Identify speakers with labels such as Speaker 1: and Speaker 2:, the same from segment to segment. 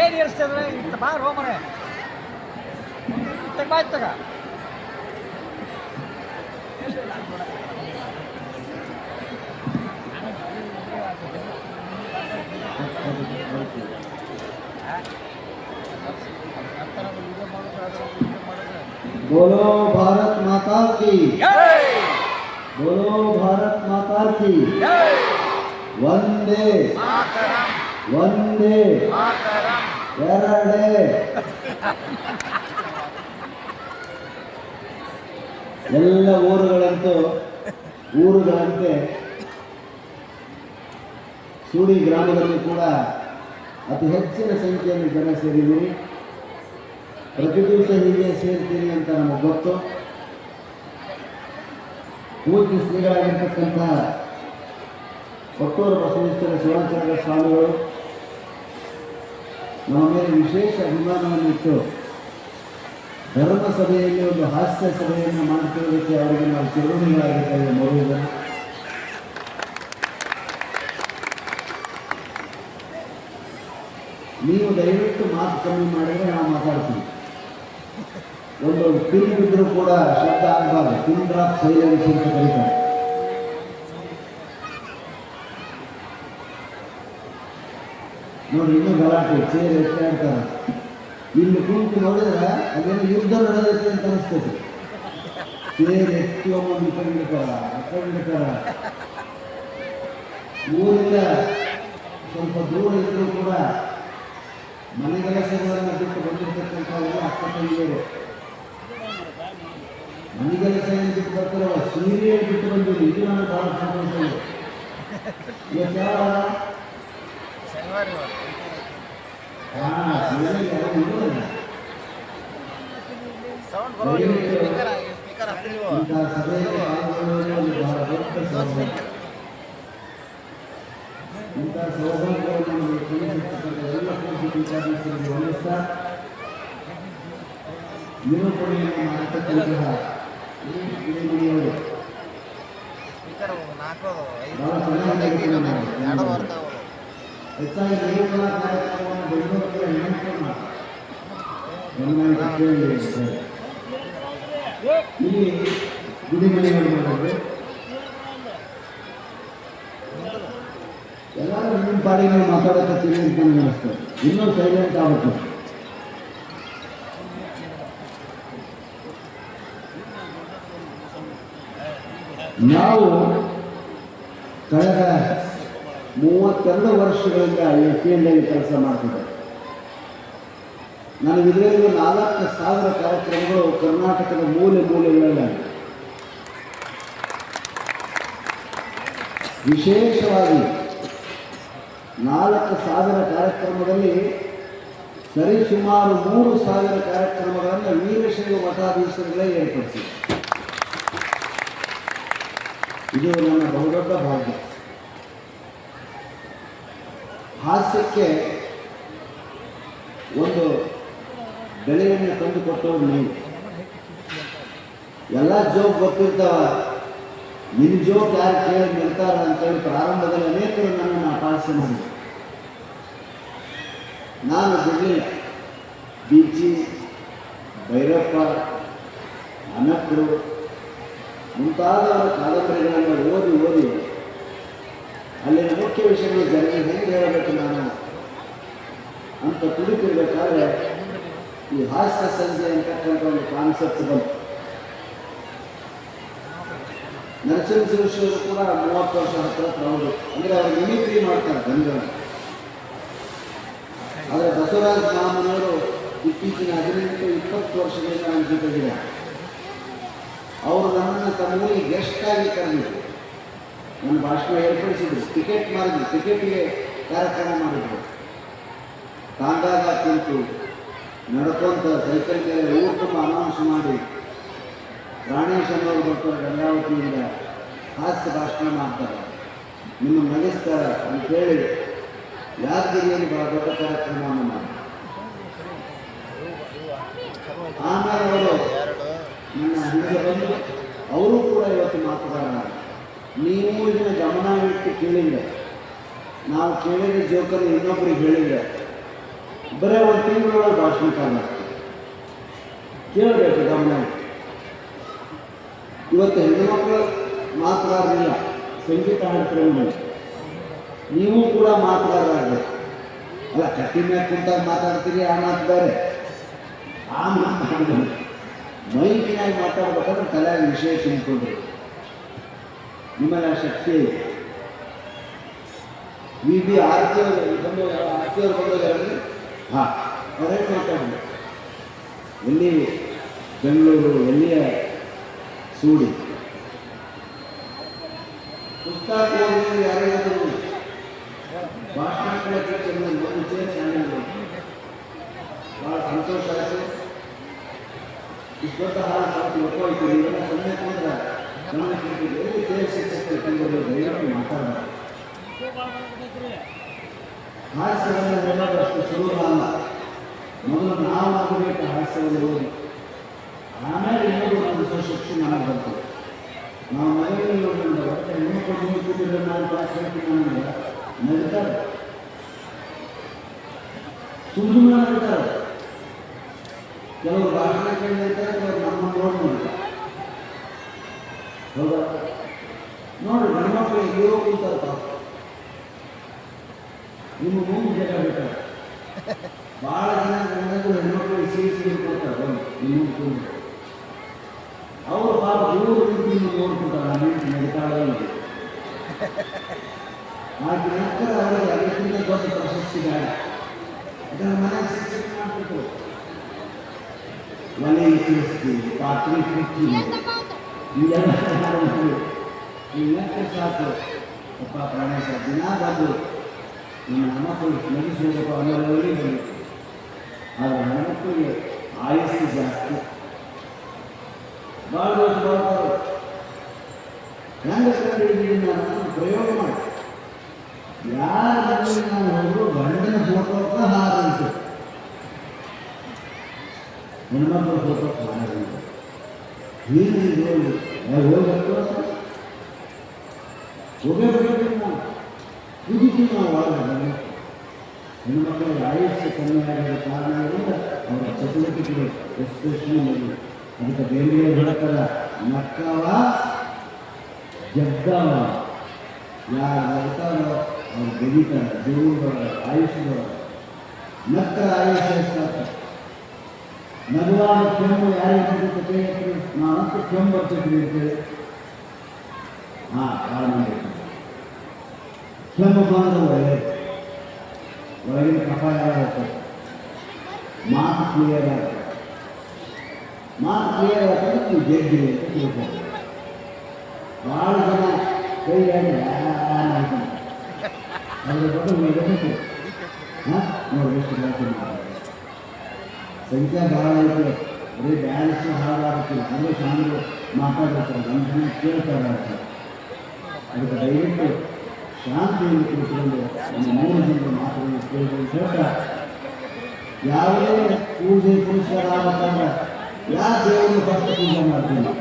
Speaker 1: ಏನು ಏರಿಸ್ತಂದ್ರೆ ಇಂತ ಬಾ ರೋಮನೆ ಇತ್ತ ಬಾ ಇತ್ತಾಗ
Speaker 2: बोलो भारत माता की, बोलो भारत माता की, वंदे वंदे ಎರಡೆ ಎಲ್ಲ ಊರುಗಳಂತೆ ಸೂಡಿ ಗ್ರಾಮದಲ್ಲಿ ಕೂಡ ಅತಿ ಹೆಚ್ಚಿನ ಸಂಖ್ಯೆಯಲ್ಲಿ ಜನ ಸೇರಿದ್ದೀರಿ. ಪ್ರತಿ ದಿವಸ ಹೀಗೆ ಸೇರ್ತೀನಿ ಅಂತ ನಮಗೆ ಗೊತ್ತು. ಪೂಜ್ಯ ಶ್ರೀಗಳಾಗಿರ್ತಕ್ಕಂಥ ಕೊಟ್ಟೂರು ಬಸವೇಶ್ವರ ಶಿವಾಚಾರ್ಯ ಸ್ವಾಮಿಗಳು ನಮ್ಮ ಮೇಲೆ ವಿಶೇಷ ಅಭಿಮಾನವನ್ನಿಟ್ಟು ಧರ್ಮಸಭೆಯಲ್ಲಿ ಒಂದು ಹಾಸ್ಯ ಸಭೆಯನ್ನು ಮಾಡುತ್ತಿರುವುದಕ್ಕೆ ಅವರಿಗೆ ನಾವು ಚಿರಋಣಿಗಳಾಗಿದ್ದೇವೆ. ಮರುವಿದ ನೀವು ದಯವಿಟ್ಟು ಮಾತು ಕಮ್ಮಿ ಮಾಡಿದರೆ ನಾವು ಮಾತಾಡ್ತೀವಿ. ಒಂದು ಪಿನ್ ಬಿದ್ದರೂ ಕೂಡ ಶಬ್ದ ಆಗಬಾರ್ದು. ಪಿನ್ ಡ್ರಾಪ್ ಸೈಲೆನ್ಸ್ ಅಂತ ಕರೀತಾರೆ. ನೋಡಿ, ಇನ್ನೂ ಗಲಾಟೆ, ಚೇರ್ ಎತ್ತಾ ಇರ್ತಾರೆ. ಇಲ್ಲಿ ಕುಂತು ನೋಡಿದ್ರೆ ಅದೇನು ಯುದ್ಧ ನಡೆದೈತೆ ಅಂತ ಅನಿಸ್ತೈತಿ. ಚೇರ್ ಎತ್ತಿ ಒಮ್ಮೆ ಇಟ್ಕೊಂಡಿರ್ತಾರ. ಊರಿಂದ ಸ್ವಲ್ಪ ದೂರ ಇದ್ರೂ ಕೂಡ ಮನೆಗೆಲಸಗಳನ್ನು ಬಿಟ್ಟು ಬಂದಿರತಕ್ಕಂಥ ಅಕ್ಕ ತಂಗಿಯರು ಮನೆಗೆಲಸವನ್ನು ಬಿಟ್ಟು ಬರ್ತಾರಲ್ಲ, ಸೀರಿಯಲ್ ಬಿಟ್ಟು ಬಂದಿಲ್ಲ. ಇದು ನಾನು ಭಾಳ ಸಂತೋಷ. ಇವತ್ತು ಯಾವ ಇಂಥ ಸೌಭಾಗ್ಯವನ್ನು ಎಲ್ಲ ಪೂರ್ತಿ ಹೊಲಿಸ್ತಾ ನಿರೂಪಣೆಯನ್ನು ಮಾಡತಕ್ಕಂತಹ ಹೆಚ್ಚಾಗಿ ನಿರೂಪಣಾ ಕಾರ್ಯಕ್ರಮವನ್ನು ಬೆಂಗಳೂರಿಗೆ ಇಲ್ಲಿ ಗುಡಿಮನೆಗಳು ಮಾಡಿದ್ರೆ ಎಲ್ಲರೂ ನಿಮ್ಮ ಪಾಡಿ ನೀವು ಮಾತಾಡೋಕತ್ತೀವಿ ಅಂತ ನನಗೆ ಅನಿಸ್ತದೆ. ಇನ್ನೂ ಸೈಲೆಂಟ್ ಆಗುತ್ತೆ. ನಾವು ಕಳೆದ 32 ವರ್ಷಗಳಿಂದ ಈ ಫೀಲ್ಡಲ್ಲಿ ಕೆಲಸ ಮಾಡ್ತಿದ್ದೆ. ನಾನು ಇದರಲ್ಲಿ 4,000 ಕಾರ್ಯಕ್ರಮಗಳು ಕರ್ನಾಟಕದ ಮೂಲೆಗಳಲ್ಲಿ ವಿಶೇಷವಾಗಿ 4,000 ಕಾರ್ಯಕ್ರಮದಲ್ಲಿ ಸರಿಸುಮಾರು 3,000 ಕಾರ್ಯಕ್ರಮಗಳನ್ನು ವೀರಶೈವ ಮಠಾಧೀಶರುಗಳೇ ಏರ್ಪಡಿಸಿದೆ. ಇದು ನನ್ನ ಬಹುದೊಡ್ಡ ಭಾಗ್ಯ. ಹಾಸ್ಯಕ್ಕೆ ಒಂದು ಬೆಲೆಯನ್ನು ತಂದುಕೊಟ್ಟವ್ರು ನೀವು. ಎಲ್ಲ ಜೋಕ್ ಗೊತ್ತಿರ್ತಾವ, ನಿನ್ನ ಜೋಕ್ ಯಾರು ಕೇಳಿ ನಿಲ್ತಾರ ಅಂತೇಳಿ ಪ್ರಾರಂಭದಲ್ಲಿ ಅನೇಕರು ನನ್ನನ್ನು ಅಪಾಸ್ಯ ಮಾಡಿದರು. ನಾನು ಬಿಡಲಿಲ್ಲ. ಬೀಚಿ, ಭೈರಪ್ಪ, ಅನಕರು ಮುಂತಾದವರ ಕಾದಂಬರಿಗಳನ್ನು ಓದಿ ಅಲ್ಲಿನ ಮುಖ್ಯ ವಿಷಯಗಳು ಜನರಿಗೆ ಹೆಂಗೆ ಹೇಳಬೇಕು ನಾನು ಅಂತ ತುಡುಕಿರ್ಬೇಕಾದ್ರೆ ಈ ಹಾಸ್ಯ ಸಂಜೆ ಅಂತಕ್ಕಂಥ ಒಂದು ಕಾನ್ಸೆಪ್ಟ್ ಬಂತು. ನರಸಿಂಹ ಶಿವಶಿವರು ಕೂಡ 30 ವರ್ಷ ಹತ್ರ ಅವರು ಅಂದರೆ ಅವರು ಮಿಮಿಕ್ರಿ ಮಾಡ್ತಾರೆ ಗಂಗನ. ಆದರೆ ಬಸವರಾಜ ಮಾಮನವರು ಇತ್ತೀಚಿನ 18-20 ವರ್ಷಗಳಿಂದ ನನ್ನ ಜೊತೆಗಿದ್ದಾರೆ. ಅವರು ನನ್ನನ್ನು ತಮ್ಮ ಊರಿಗೆ ಗೆಸ್ಟ್ ಆಗಿ ಕರೆದಿದ್ರು. ನನ್ನ ಭಾಷಣ ಏರ್ಪಡಿಸಿದ್ರು, ಟಿಕೆಟ್ ಮಾಡಿದ್ರು, ಟಿಕೆಟ್ಗೆ ಕಾರ್ಯಕ್ರಮ ಮಾಡಿದ್ರು. ತಾಂಗಾಗ ಕುಂತು ನಡ್ಕೊಂತ ಸೈಕಲ್ ಮೇಲೆ ಊರು ತುಂಬ ಅನೌನ್ಸ್ ಮಾಡಿ ಪ್ರಾಣೇಶ್ ಅನ್ನೋರು ಬರ್ತಾರೆ ಗಂಗಾವತಿಯಿಂದ ಹಾಸ್ಯ ಭಾಷಣ ಮಾಡ್ತಾರೆ, ನಿಮ್ಮ ನಗಿಸ್ತಾರೆ ಅಂತೇಳಿ ಯಾದಗಿರಿಯಲ್ಲಿ ಬಹಳ ದೊಡ್ಡ ಕಾರ್ಯಕ್ರಮವನ್ನು ಮಾಡಿ ಆಮೇಲೆ ಅವರು ನನ್ನ ಹಿಂದೆ ಬಂದು ಅವರು ಕೂಡ ಇವತ್ತು ಮಾತುಗಾರ. ನೀವು ಇದನ್ನು ಗಮನ ಇಟ್ಟು ಕೇಳಿದ್ರೆ, ನಾವು ಕೇಳಿದ ಜೋಕಲ್ಲಿ ಇನ್ನೊಬ್ಬರಿಗೆ ಹೇಳಿದ್ರೆ ಬರೀ ಒಂದು ತಿಂಗಳೊಳಗೆ ಭಾಷಣಕಾರ ಕೇಳಬೇಕು ಗಮನ ಇಟ್ಟು. ಇವತ್ತು ಹೆಣ್ಣುಮಕ್ಕಳು ಮಾತುಗಾರರಿಲ್ಲ, ಸಂಗೀತ ಹಾಡ್ತಾರೆ. ನೀವು ಕೂಡ ಮಾತುಗಾರರಾಗಬೇಕು. ಅಲ್ಲ, ಕಟ್ಟಿ ಮೇಲೆ ಕುಂತಾಗ ಮಾತಾಡ್ತೀರಿ, ಆ ಮಾತು ಬೇರೆ. ಆ ಮಾತಾಡಿದ್ರೆ ಮೈಕಿನಾಗಿ ಮಾತಾಡ್ಬೇಕಾದ್ರೆ ತಲೆಯಾಗಿ ವಿಷಯ ತಿಳ್ಕೊಂಡ್ರಿ. ನಿಮ್ಮಲ್ಲಿ ಆ ಶಕ್ತಿ ಇದೆ. ಬಿ ಆರ್ತಿಯವರು ಬಂದೋಗಿ ಹಾಂ ಅವರೇ ಮಾತಾಡಿದ್ರು. ಎಲ್ಲಿ ಬೆಂಗಳೂರು, ಎಲ್ಲಿಯ ಸೂಡಿ ಪುಸ್ತಕ ಓದಿದ್ರೆ ಯಾರಿಗಾದರೂ ಭಾಷಣ ಚೆನ್ನಾಗಿ ಭಾಳ ಸಂತೋಷ ಆಯಿತು. ಇಷ್ಟು ದೊಡ್ಡ ಹಾಲು ಸಾಕು ಒಪ್ಪಾಯ್ತೀವಿ. ಇವೆಲ್ಲ ಸೊನ್ನೆ ಅಂದ್ರೆ ಗಮನಕ್ಕೆ ಎಲ್ಲಿ ಸೇರಿಸಿಕೊಂಡು ದಯವಿಟ್ಟು ಮಾತಾಡೋದು. ಹಾಸ್ಯವನ್ನು ಹೇಳೋದು ಅಷ್ಟು ಸುಲಭ ಅಲ್ಲ. ಮೊದಲು ನಾವು ಆಗಬೇಕು ಹಾಸ್ಯವನ್ನು ಓದಿ, ಆಮೇಲೆ ಇನ್ನೊಂದು ಅನಿಸೋ ಶಕ್ತಿ ನನಗೆ ಬರ್ತದೆ. ನಾವು ಮನೆಯಲ್ಲಿ ಹೊಟ್ಟೆ ಹೆಣ್ಣು ಕೂತಿದ್ರೆ ನಾನು ಹೇಳ್ತೀನಿ ನನಗೆ ನಡೀತಾರೆ, ಸುಮ್ಮನೆ ನಡೀತಾರೆ. ಕೆಲವರು ಭಾಷಣ ಕೇಳಿರ್ತಾರೆ, ಕೆಲವರು ನಮ್ಮ ನೋಡ್ತಾರೆ. ಹೌದಾ? ನೋಡಿ, ಗಂಡ್ಮಕ್ಳು ಇರೋ ಕೂತಾರೆ, ನಿಮ್ಮ ಮುಂದೆ ಜಗ ಬೇಕಾರೆ ಭಾಳ ಜನ ಗಂಡಗಳು ಹೆಣ್ಮಕ್ಳು ಸಿಹಿ ಕೊಡ್ತಾರೆ. ನಿಮ್ಮ ಮುಂದೆ ಅವರು ಪಾಪ ಇವರು ನಿಮ್ಮ ನೋಡ್ಕೊತಾರೆ, ನಡೀತಾಳೆ ಇದೆ. ಆಗ ನಂತರ ಅವರಿಗೆ ಅದಕ್ಕಿಂತ ದೊಡ್ಡ ಪ್ರಶಸ್ತಿ ಬೇಡ. ಅದನ್ನು ಮನೆಗೆ ಶಿಕ್ಷಣ ಮಾಡ್ತಿದ್ರು. ಒಲೆ ತಿಳಿಸ್ತೀವಿ, ಪಾತ್ರೆ ಕುಡ್ತೀವಿ, ಇವೆಲ್ಲ ಇನ್ನಕ್ಕೆ ಸಾಕು. ಅಪ್ಪ ಪ್ರಾಣೇಶ ದಿನ ಬಂದು ನಿಮ್ಮ ಹೆಣ್ಮಕ್ಕಳು ನಗಿಸಬೇಕು, ಆಮೇಲೆ ಒಲಿ ಬಂದು. ಆದರೆ ಹೆಣ್ಮಕ್ಕಳಿಗೆ ಆಯಸ್ಸು ಜಾಸ್ತಿ, ಭಾಳ ದಿವಸ ಬರ್ತಾರೆ. ಹೆಂಗೆ ಕಂಡಿದ್ದೀವಿ ನಾನು ಪ್ರಯೋಗ ಮಾಡಿ, ಯಾರ ಮನೆಯಲ್ಲಿ ನಾವು ಹೋದ್ರು ಗಂಡನ ಫೋಟೋಕ್ಕ ಹಾರಂತೆ, ಹೆಣ್ಮಕ್ಳ ಫೋಟೋಕ್ಕೆ ಹಾರಂತೆ. ಹೀಗೆ ಹೋಗಬೇಕು ನಾವು ಕುದಿತೀವಿ. ನಾವು ಒಳಗೆ ಹೆಣ್ಮಕ್ಳಿಗೆ ಆಯುಷ್ಯ ಕಮ್ಮಿ ಆಗಿರೋ ಕಾರಣದಿಂದ ಅವರ ಚಟುವಟಿಕೆಗಳು ಎಸ್ಪೆಷಲಿ ಅದಕ್ಕೆ ಬೇರೆ ಬೇರೆ ಹೇಳ್ತಾರ. ನಕ್ಕವ ಜಗ್ಗವ, ಯಾರು ನಗ್ತಾರೋ ಅವ್ರು ಬೆಳೀತಾರೆ. ಜೀವನದೊಳ ಆಯುಷ್ಯದೊಳ ನಕ್ಕರ ಆಯುಷ್ಯ ಎಷ್ಟಾಗ್ತದೆ. ನಗುವಾಗ ಕೆಮ್ಮು ಯಾರಿಗೆ ಕೇಳಿ ನಾವಂತೂ ಕೆಮ್ಮು ಬರ್ತಿದ್ವಿ ಅಂತೇಳಿ ಭಾಳ ಮಂದಿ ಕೆಮ್ಮು ಬಂದ್ರೆ ಒಳಗಿನ ಕಫ ಯಾರಾಗ್ತದೆ, ಮಾತು ಕ್ಲಿಯರ್ ಆಗ್ತದೆ. ಮಾತು ಕ್ಲಿಯರ್ ಆಗ್ತದೆ, ನೀವು ಗೆದ್ದಿ ಅಂತ ತಿಳ್ಕೊಂಡು ಭಾಳ ಜನ ಕೈಯಾಗಿ ಆಯ್ತು ಅದ್ರ ಬಗ್ಗೆ ನೋಡಬೇಕು. ನೋಡಿ ಎಷ್ಟು ಹೇಳ್ತೀನಿ, ಸಂಖ್ಯೆ ಭಾಳ ಐತೆ. ಬರೀ ಡ್ಯಾನ್ಸ್ ಹಾಡಾಡ್ತಿಲ್ಲ, ಅಂದರೆ ಶಾಂತಿ ಮಾತಾಡಿರ್ತಾರೆ, ಗಂಟೆ ಕೇಳ್ತಾರೆ. ಅದಕ್ಕೆ ದಯವಿಟ್ಟು ಶಾಂತಿಯನ್ನು ತಿಳ್ಕೊಂಡು ನಮ್ಮ 3 ಜನರ ಮಾತುಗಳನ್ನು ಕೇಳ್ಕೊಂಡು ಹೇಳ್ತಾ, ಯಾವುದೇ ಪೂಜೆ ಪುರಸ್ಕಾರ ಆಗಬೇಕಂದ್ರೆ ಯಾವ ದೇವರನ್ನು ಫಸ್ಟ್ ಪೂಜೆ ಮಾಡ್ತೀನಿ?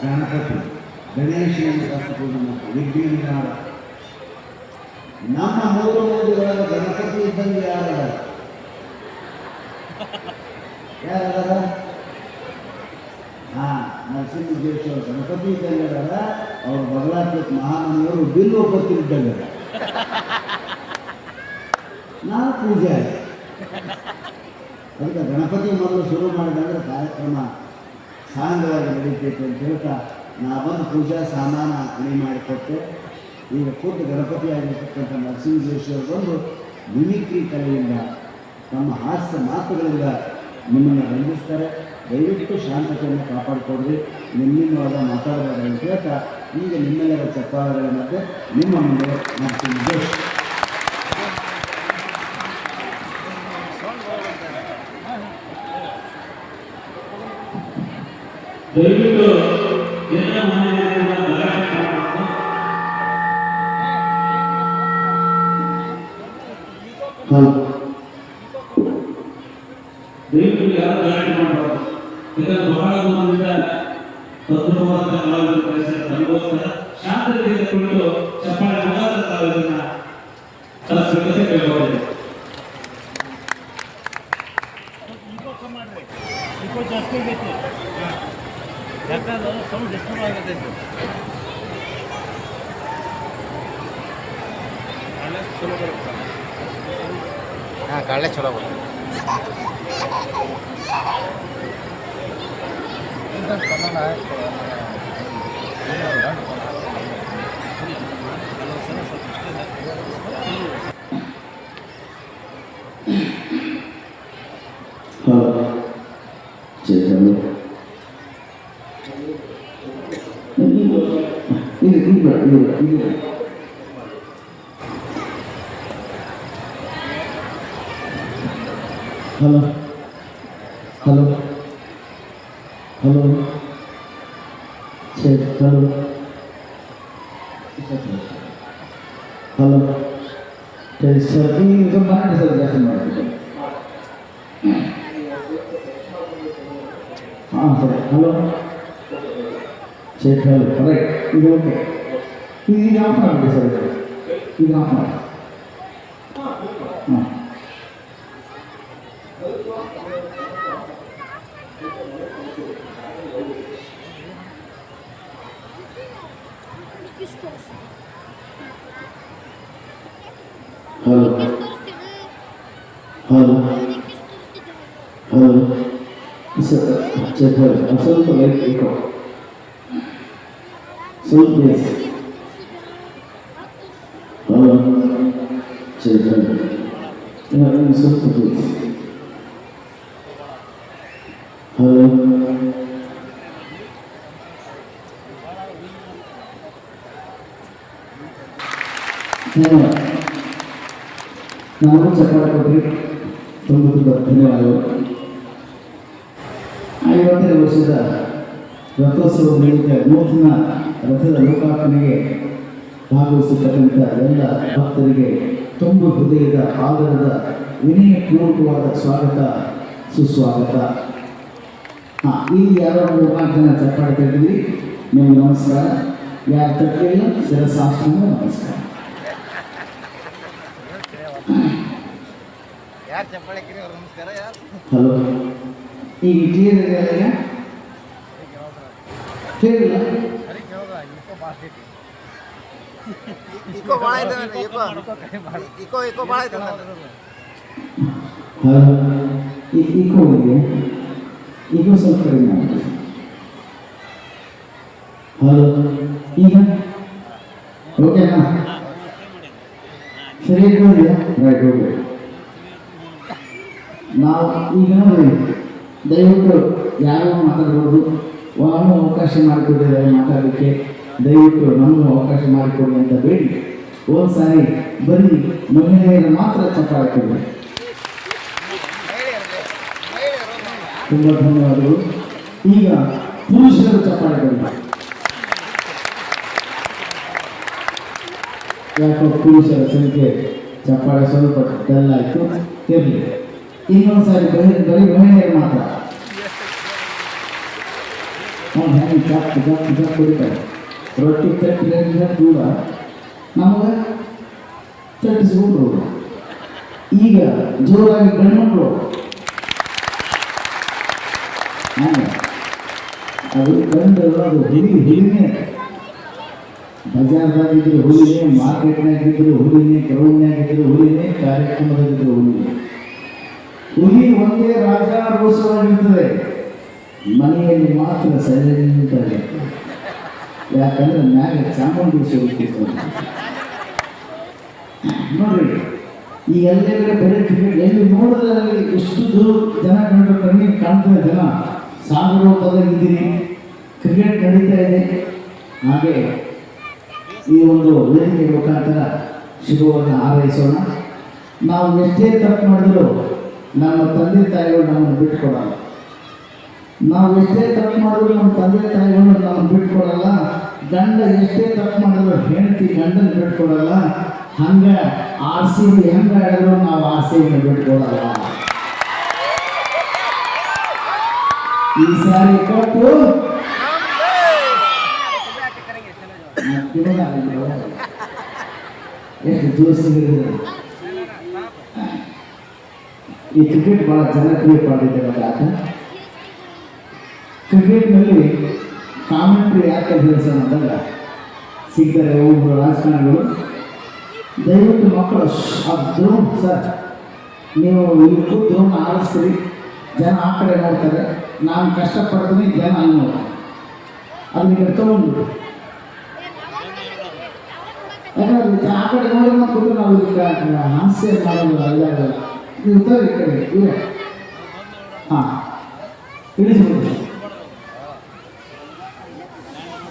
Speaker 2: ಗಣಪತಿ, ಗಣೇಶನನ್ನು ಫಸ್ಟ್ ಪೂಜೆ ಮಾಡ್ತೀವಿ. ವಿಘ್ನೇಶ್ವರ. ನಮ್ಮ 3 ಮಂದಿಗಳ ಗಣಪತಿ ಇದ್ದಂಗೆ ಯಾರದಾರ? ನರಸಿಂಹೇಶ್ವರ ಗಣಪತಿ ಇದ್ದಂಗೆ ಅದಾರ. ಅವ್ರ ಬದಲಾಗ್ಬೇಕು ಮಹಾಮನಿಯವರು ಬಿಲ್ ಒಪ್ಪತ್ತಿದ್ದಂಗೆ ನಾವು ಪೂಜೆ ಆಯ್ತು. ಅದಕ್ಕೆ ಗಣಪತಿ ಮೊದಲು ಶುರು ಮಾಡಿದಂದ್ರೆ ಕಾರ್ಯಕ್ರಮ ಸಾಂಗವಾಗಿ ನಡೀತೈತೆ ಅಂತ ಹೇಳ್ತಾ ನಾ ಬಂದು ಪೂಜಾ ಸಾಮಾನ ಅಣಿ ಮಾಡಿಕೊಟ್ಟೆ. ಈಗ ಖುದ್ದು ಗಣಪತಿ ಆಗಿರ್ತಕ್ಕಂಥ ನರಸಿಂಹೇಶ್ವರ ಬಂದು ಮಿಮಿಕ್ರಿ ಕಲೆಯಿಂದ ತಮ್ಮ ಹಾಸ್ಯ ಮಾತುಗಳಿಂದ ನಿಮ್ಮನ್ನು ರಂಜಿಸ್ತಾರೆ. ದಯವಿಟ್ಟು ಶಾಂತತೆಯನ್ನು ಕಾಪಾಡಿಕೊಡ್ರಿ, ನಿಮ್ಮಿಂದವಾದ ಮಾತಾಡಬೇಡ ಅಂತ ಹೇಳ್ತಾ ಈಗ ನಿಮ್ಮೆಲ್ಲರ ಚಪ್ಪಾಳೆಗಳ ಮಧ್ಯೆ ನಿಮ್ಮ ಮುಂದೆ ನರಸಿಂಹೇಶ್.
Speaker 3: ದಯವಿಟ್ಟು ಯಾರು ಗ್ಯಾರಂಟಿ ಮಾಡಬಾರ್ದು. ಯಾಕಂದ್ರೆ ಬಹಳ ದೂರದಿಂದ ತದ್ರೂಪವಾದ ಕಲಾವಿದರು ಕಳಿಸಿದ ತಮಗೋಸ್ಕರ ಶಾಂತತೆಯಿಂದ ಕುಳಿತು ಚಪ್ಪಾಳೆ ಮುಖಾಂತರ ತಾವು ಇದನ್ನ ಕಲಿಸಬೇಕಂತ ಕೇಳ್ಕೊಂಡಿದೆ.
Speaker 1: ಇಕೋ ಜಾಸ್ತಿ ಆಗೈತಿ, ಯಾಕಂದ್ರೆ ಸೌಂಡ್ ಡಿಸ್ಟರ್ಬ್ ಆಗತೈತಿ. ಚಲೋ ಬರುತ್ತೆ. ಹಾಂ, ಕಳ್ಳೆ ಚಲೋ ಬರುತ್ತೆ.
Speaker 2: ಹಲೋ ಹಲೋ ಹಲೋ ಸರಿ ಹಲೋ ಹಲೋ ಸರಿ ಸರ್ ಈಗ ಮಾಡಿ ಸರ್ ಜಾಸ್ತಿ ಮಾಡ್ತೀವಿ. ಹಾಂ ಸರಿ ಹಲೋ ಸರಿ ಹಲೋ ರೈಟ್ ಇದು ಓಕೆ. ಈಗ ಆಫ್ ಮಾಡಿ ಸರ್, ಈಗ ಆಫ್ ಮಾಡಿ. ಹಾಂ hello hello hello sir check hello ಸ್ವಲ್ಪ ಲೈಟ್ ಬೇಕೋ ಸ್ವಲ್ಪ ಬೇಸ್. ಹಲೋ ಚೆಕ್ ಹಲೋ ಸ್ವಲ್ಪ ಬೇಸ್. ಹಲೋ ನಾವು ಚಪ್ಪಾಳೆ ಕೊಟ್ಟರೆ ತುಂಬ ತುಂಬ ಧನ್ಯವಾದಗಳು. 50ನೇ ವರ್ಷದ ರಥೋತ್ಸವ ನಿಮಿತ್ತ ನೂತನ ರಥದ ಲೋಕಾರ್ಪಣೆಗೆ ಭಾಗವಹಿಸತಕ್ಕಂಥ ಎಲ್ಲ ಭಕ್ತರಿಗೆ ತುಂಬ ಹೃದಯದ ಆದರದ ವಿನಯಪೂರ್ವಕವಾದ ಸ್ವಾಗತ ಸುಸ್ವಾಗತ. ಹಾಂ, ಇಲ್ಲಿ ಯಾರೋ 3-4 ಜನ ಚಪ್ಪಾಳೆ ತಟ್ಟಿದ್ರಿ, ನಿಮಗೆ ನಮಸ್ಕಾರ. ಯಾರು ತಟ್ಟಿಲ್ಲ ಶಿರಸಾಷ್ಟಾಂಗ ನಮಸ್ಕಾರ.
Speaker 1: ಯಾರು ಚಪ್ಪಾಳೆ ಕಿರಿ ಅವ್ರ ನಮಸ್ಕಾರ. ಯಾರು
Speaker 2: ಹಲೋ ಈಗ ಕ್ಲಿಯರ್ ಇದೆಯಲ್ಲ? ಕ್ಲಿಯರ್ ಇಲ್ಲ?
Speaker 1: ಇಕೋ ಭಾಳ ಇದೆ, ಇಕೋ ಭಾಳ ಇದೆ.
Speaker 2: ಹಲೋ ಇಕೋ ಇದೆ, ಇಕೋ ಸ್ವಲ್ಪ ಕಡಿಮೆ ಮಾಡಿ. ಹಲೋ ಈಗ ಓಕೆನಾ? ಸರಿ ಇದೆಯಾ? Right okay. ನಾವು ಈಗ ನೋಡಿ ದಯವಿಟ್ಟು ಯಾರೋ ಮಾತಾಡ್ಬೋದು, ನಮಗೂ ಅವಕಾಶ ಮಾಡಿಕೊಟ್ಟಿದ್ದಾರೆ ಮಾತಾಡಲಿಕ್ಕೆ. ದಯವಿಟ್ಟು ನಮಗೂ ಅವಕಾಶ ಮಾಡಿಕೊಡಿ ಅಂತ ಬೇಡಿ ಒಂದು ಸಾರಿ ಬರೀ ಮಹಿಳೆಯರು ಮಾತ್ರ ಚಪ್ಪಾಳೆ ಕೊಡಿ. ತುಂಬ ಧನ್ಯವಾದಗಳು. ಈಗ ಪುರುಷರು ಚಪ್ಪಾಳೆ ಕೊಡಿ. ಯಾಕೋ ಪುರುಷರ ಸಂಖ್ಯೆ ಚಪ್ಪಾಳೆ ಸ್ವಲ್ಪ ಡಲ್ ಆಯಿತು, ಇರಲಿ. ಇನ್ನೊಂದು ಸಾರಿ ಬರೀ ಮಹಿಳೆಯರು ಮಾತ್ರ. ಅವ್ನು ಹೆಂಗೆ ಜಾಪ್ ಕೊಡ್ತಾರೆ. ರೊಟ್ಟಿ ತಟ್ಟಿದ್ರೆ ದೂರ ನಮಗೆ ತಟ್ಟಿಸ್ಕೊಂಡ್ರು. ಈಗ ಜೋರಾಗಿ ಗಂಡು ಹಾಗೆ ಅದು ಗಂಡು, ಅದು ಹುಲಿನೇ. ಬಜಾರ್ದಾಗಿದ್ರು ಹುಲಿನೇ, ಮಾರ್ಕೆಟ್ನಾಗಿದ್ರು ಹುಲಿನೇ, ಗ್ರೌಂಡ್ನಾಗಿದ್ರು ಹುಲಿನೇ, ಕಾರ್ಯಕ್ರಮದಾಗಿದ್ರು ಹುಲಿನೇ. ಹುಲಿ ಒಂದೇ ರಾಜಾರೋಷವಾಗಿರ್ತದೆ, ಮನೆಯಲ್ಲಿ ಮಾತ್ರ ಸೈಲೆಂಟ್ ಆಗಿರ್ತದೆ. ಯಾಕಂದ್ರೆ ಮ್ಯಾಗ ಚಾಮುಂಡೇಶ್ವರಿ ಕೂತ್ಕೊಂಡು ನೋಡ್ರಿ. ಈ ಎಲ್ಲೆಲ್ಲ ಬೇರೆ ಕ್ರಿಕೆಟ್ ಎಲ್ಲಿ ನೋಡಿದ್ರಲ್ಲಿ ಎಷ್ಟು ದೂರ ಜನ ಕಂಡು ಕಣ್ಣಿಗೆ ಕಾಣ್ತದೆ. ಜನ ಸಾಗರೋಪದಾಗಿದ್ದೀರಿ, ಕ್ರಿಕೆಟ್ ನಡೀತಾ ಇದೆ. ಹಾಗೆ ಈ ಒಂದು ವೇದಿಕೆ ಮುಖಾಂತರ ಶುಭವನ್ನು ಹಾರೈಸೋಣ. ನಾವು ಎಷ್ಟೇ ತಪ್ಪು ಮಾಡಿದ್ರು ನಮ್ಮ ತಂದೆ ತಾಯಿಗಳು ನಮ್ಮನ್ನು ಬಿಟ್ಕೊಡಲ್ಲ. ನಾವು ಎಷ್ಟೇ ತಪ್ಪು ಮಾಡಿದ್ರು ನಮ್ಮ ತಂದೆ ತಾಯಿಗಳು ನಮ್ಮನ್ನು ಬಿಟ್ಕೊಡಲ್ಲ. ಗಂಡ ಎಷ್ಟೇ ತಪ್ಪು ಮಾಡಿದ್ರು ಹೆಂಡತಿ ಗಂಡನ ಬಿಟ್ಕೊಡಲ್ಲ. ಹಂಗೆ RCB ಹೆಂಗೆ ಆಡಿದ್ರು ನಾವು RCB ಬಿಟ್ಕೊಡಲ್ಲ. ಈ ಸಾರಿ ಕಪ್ಪು ಎಷ್ಟು ಜೋಶಿಗೆ ಈ ಕ್ರಿಕೆಟ್ ಬಹಳ ಜನಪ್ರಿಯ ಪಾಡಿದ್ದಾರೆ ಆಟ. ಕ್ರಿಕೆಟ್ನಲ್ಲಿ ಕಾಮೆಂಟ್ರಿ ಯಾಕೆ ಹೇಳ್ಸೋಣ ಅಂದಾಗ ಸಿಗ್ತಾರೆ ಒಬ್ಬರು ರಾಜಕಾರಣಿಗಳು, ದಯವಿಟ್ಟು ಮಕ್ಕಳು ಆ ದ್ರೋಣ್ ಸರ್ ನೀವು ಇಲ್ಲಿ ದ್ರೋಣ ಆಡಿಸ್ತೀರಿ, ಜನ ಆ ಕಡೆ ನೋಡ್ತಾರೆ, ನಾನು ಕಷ್ಟಪಡ್ತೀನಿ, ಜನ ಅಲ್ಲಿ ನೋಡ್ತಾರೆ, ಅದನ್ನ ಈ ಕಡೆ ತೊಗೊಂಡ್ಬಿಟ್ಟು ಯಾಕಂದ್ರೆ ಆ ಕಡೆ ನೋಡಿ ಮಾಡ್ಬಿಟ್ಟು ನಾವು ಈಗ ಹಾಸ್ಯ ಮಾಡೋದು ಇದಾಗಲ್ಲ. ನೀವು ಉತ್ತರ ಈ ಕಡೆ ಇವರೇ ಹಾಂ ಇಳಿಸ್ಬಿಟ್ಟು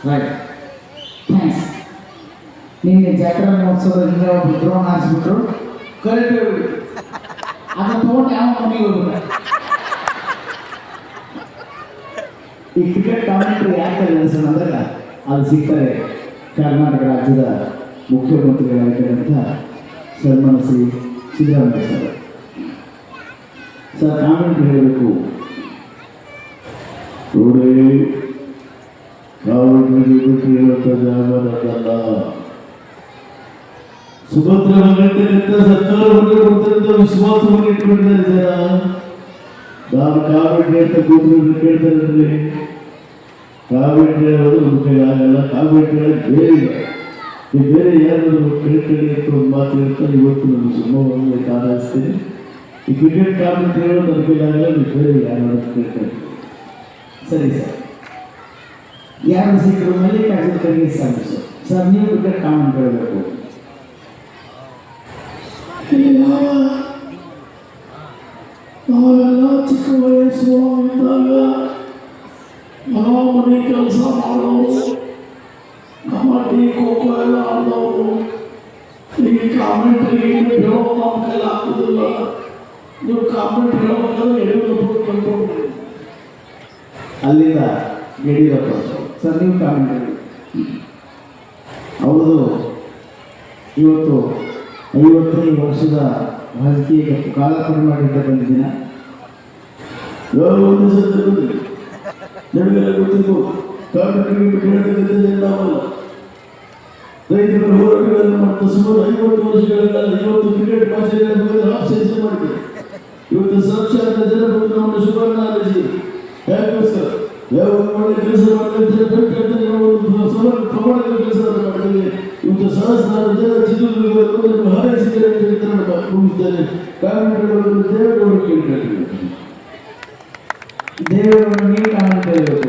Speaker 2: ರೈಟ್ ಥ್ಯಾಂಕ್ಸ್. ನಿನ್ನೆ ಜಾತ್ರಾ ಮಹೋತ್ಸವದಿಂದ ಒಬ್ಬರು ದ್ರೋಣ ಹಾರಿಸ್ಬಿಟ್ರು, ಕರೆಕ್ಟ್ ಹೋಗ್ಬಿಟ್ಟು ಅದನ್ನು ತೊಗೊಂಡು ಯಾವ ಮನೆಗೆ ಹೋಗ್ಬಿಟ್ಟ. ಈ ಕ್ರಿಕೆಟ್ ಕಾಮೆಂಟ್ರಿ ಯಾಕೆ ನಡೆಸೋಣ ಅಂದಾಗ ಅದು ಸಿಗ್ತಾರೆ ಕರ್ನಾಟಕ ರಾಜ್ಯದ ಮುಖ್ಯಮಂತ್ರಿಗಳಾಗಿರುವಂಥ ಸನ್ಮಾನ್ಯ Shri Siddaramaiah sir. Sir commentary ಹೇಳಬೇಕು ನೋಡಿ, ಕಾಮೆಂಟ್ರಿ ಹೇಳುವಂಥ ಜಾಗಲ್ಲ, ಸುಭದ್ರ ಮನೆಯಂತ ಸರ್ಕಾರವನ್ನು ಕೊಡ್ತಕ್ಕಂಥ ವಿಶ್ವಾಸವನ್ನು ಇಟ್ಕೊಂಡಿದ್ದಾರೆ ಜನ. ನಾನು ಕಾಮೆಂಟ್ರಿ ಅಂತ ಕೂತ್ಕೊಂಡು ಕೇಳ್ತಾರೆ, ಕಾಮೆಂಟ್ರಿ ಹೇಳೋದು ನಮ್ಮ ಕೈ ಆಗಲ್ಲ, ಕಾಮೆಂಟ್ರಿ ಹೇಳೋದು ಬೇರೆ ಇದೆ. ಈ ಬೇರೆ ಯಾರು ಕೇಳ್ಕೊಳ್ಳಿ ಅಂತ ಒಂದು ಮಾತು ಹೇಳ್ತಾರೆ. ಇವತ್ತು ನಾನು ಸುಮ್ಮನೆ ಕಾಣಿಸ್ತೇನೆ, ಈ ಕ್ರಿಕೆಟ್ ಕಾಮೆಂಟ್ರಿ ಹೇಳೋದು ನನ್ನ ಕೈ ಆಗಲ್ಲ, ನೀವು ಬೇರೆ ಯಾರು ಕೇಳ್ಕೊಳ್ಳಿ. ಸರಿ ಸರ್, ಯಾರು ಸಿಕ್ಕರು ಮಲ್ಲಿಕಾರ್ಜುನ ಖರ್ಗೆ ಸರ್ ನೀವು ಕ್ರಿಕೆಟ್ ಕಾಮೆಂಟ್ ಹೇಳಬೇಕು. ನಾವೆಲ್ಲ ಚಿಕ್ಕ ವಯಸ್ಸು ಇದ್ದಾಗ ಮನೆ ಕೆಲಸ ಮಾಡೋರು, ಕಬಡ್ಡಿ ಖೋಖೋ ಎಲ್ಲ ಆಡೋರು. ಈ ಕಾಮೆಂಟ್ರಿ ಹೇಳೋದು ನಮ್ಮ ಕೈಲಿ ಆಗೋದಿಲ್ಲ. ನೀವು ಕಾಮೆಂಟ್ರಿ ಹೇಳೋದಾದ್ರೆ ಯಡಿಯೂರಪ್ಪ ಕಲ್ತ್ಕೊಂಡ್ರಿ. ಅಲ್ಲಿಂದ ಯಡಿಯೂರಪ್ಪ ಸರ್ ನೀವು ಕಾಮೆಂಟ್ ಹೇಳಿ. ಅವ್ರದ್ದು ಇವತ್ತು 50ನೇ ವರ್ಷದ ರಾಜಕೀಯ ಕಾಲಪರಿ ಮಾಡಿರ್ತಕ್ಕಂಥ ದಿನ. ಒಂದು ಸಂದರ್ಭದಲ್ಲಿ ನಮಗೆಲ್ಲ ಗೊತ್ತಿದ್ದು ಕಾಮೆಂಟ್ರಿ ಹೇಳ್ತಕ್ಕಂಥ ಜನವಲ್ಲ. ರೈತರ ಹೋರಾಟಗಳನ್ನು ಮತ್ತು ಸುಮಾರು 50 ವರ್ಷಗಳಿಂದ 50 ಕ್ರಿಕೆಟ್ ಭಾಷೆಗಳ ಬಗ್ಗೆ ಆಪ್ಷನ್ಸ್ ಮಾಡಿದೆ. ಇವತ್ತು ಸಾಕ್ಷಾತ್ ಜನಪದವನ್ನು ಸುವರ್ಣ ಆಲಿಸಿ ಯಾಕೋಸ್ಕರ ಯಾವ ಒಳ್ಳೆ ಕೆಲಸ ಮಾಡ್ತಾರೆ ಪ್ರಮಾಣದ ಕೆಲಸವನ್ನು ಮಾಡ್ತೇವೆ. ಇವತ್ತು ಸಹಸ್ರಾರು ಜನ ಚಿತ್ರದುರ್ಗವನ್ನು ಹಾರೈಸಿದ್ದಾರೆ ಅಂತ ಹೇಳ್ತಾರೆ, ಕೂಗಿದ್ದಾರೆ. ಕಾಮೆಂಟ್ಗಳನ್ನು ದೇವೇಗೌಡರು ಕೇಳ್ತಾರೆ, ದೇವೇಗೌಡರು ನೀವು ಕಾಮೆಂಟ್ ಹೇಳಬೇಕು.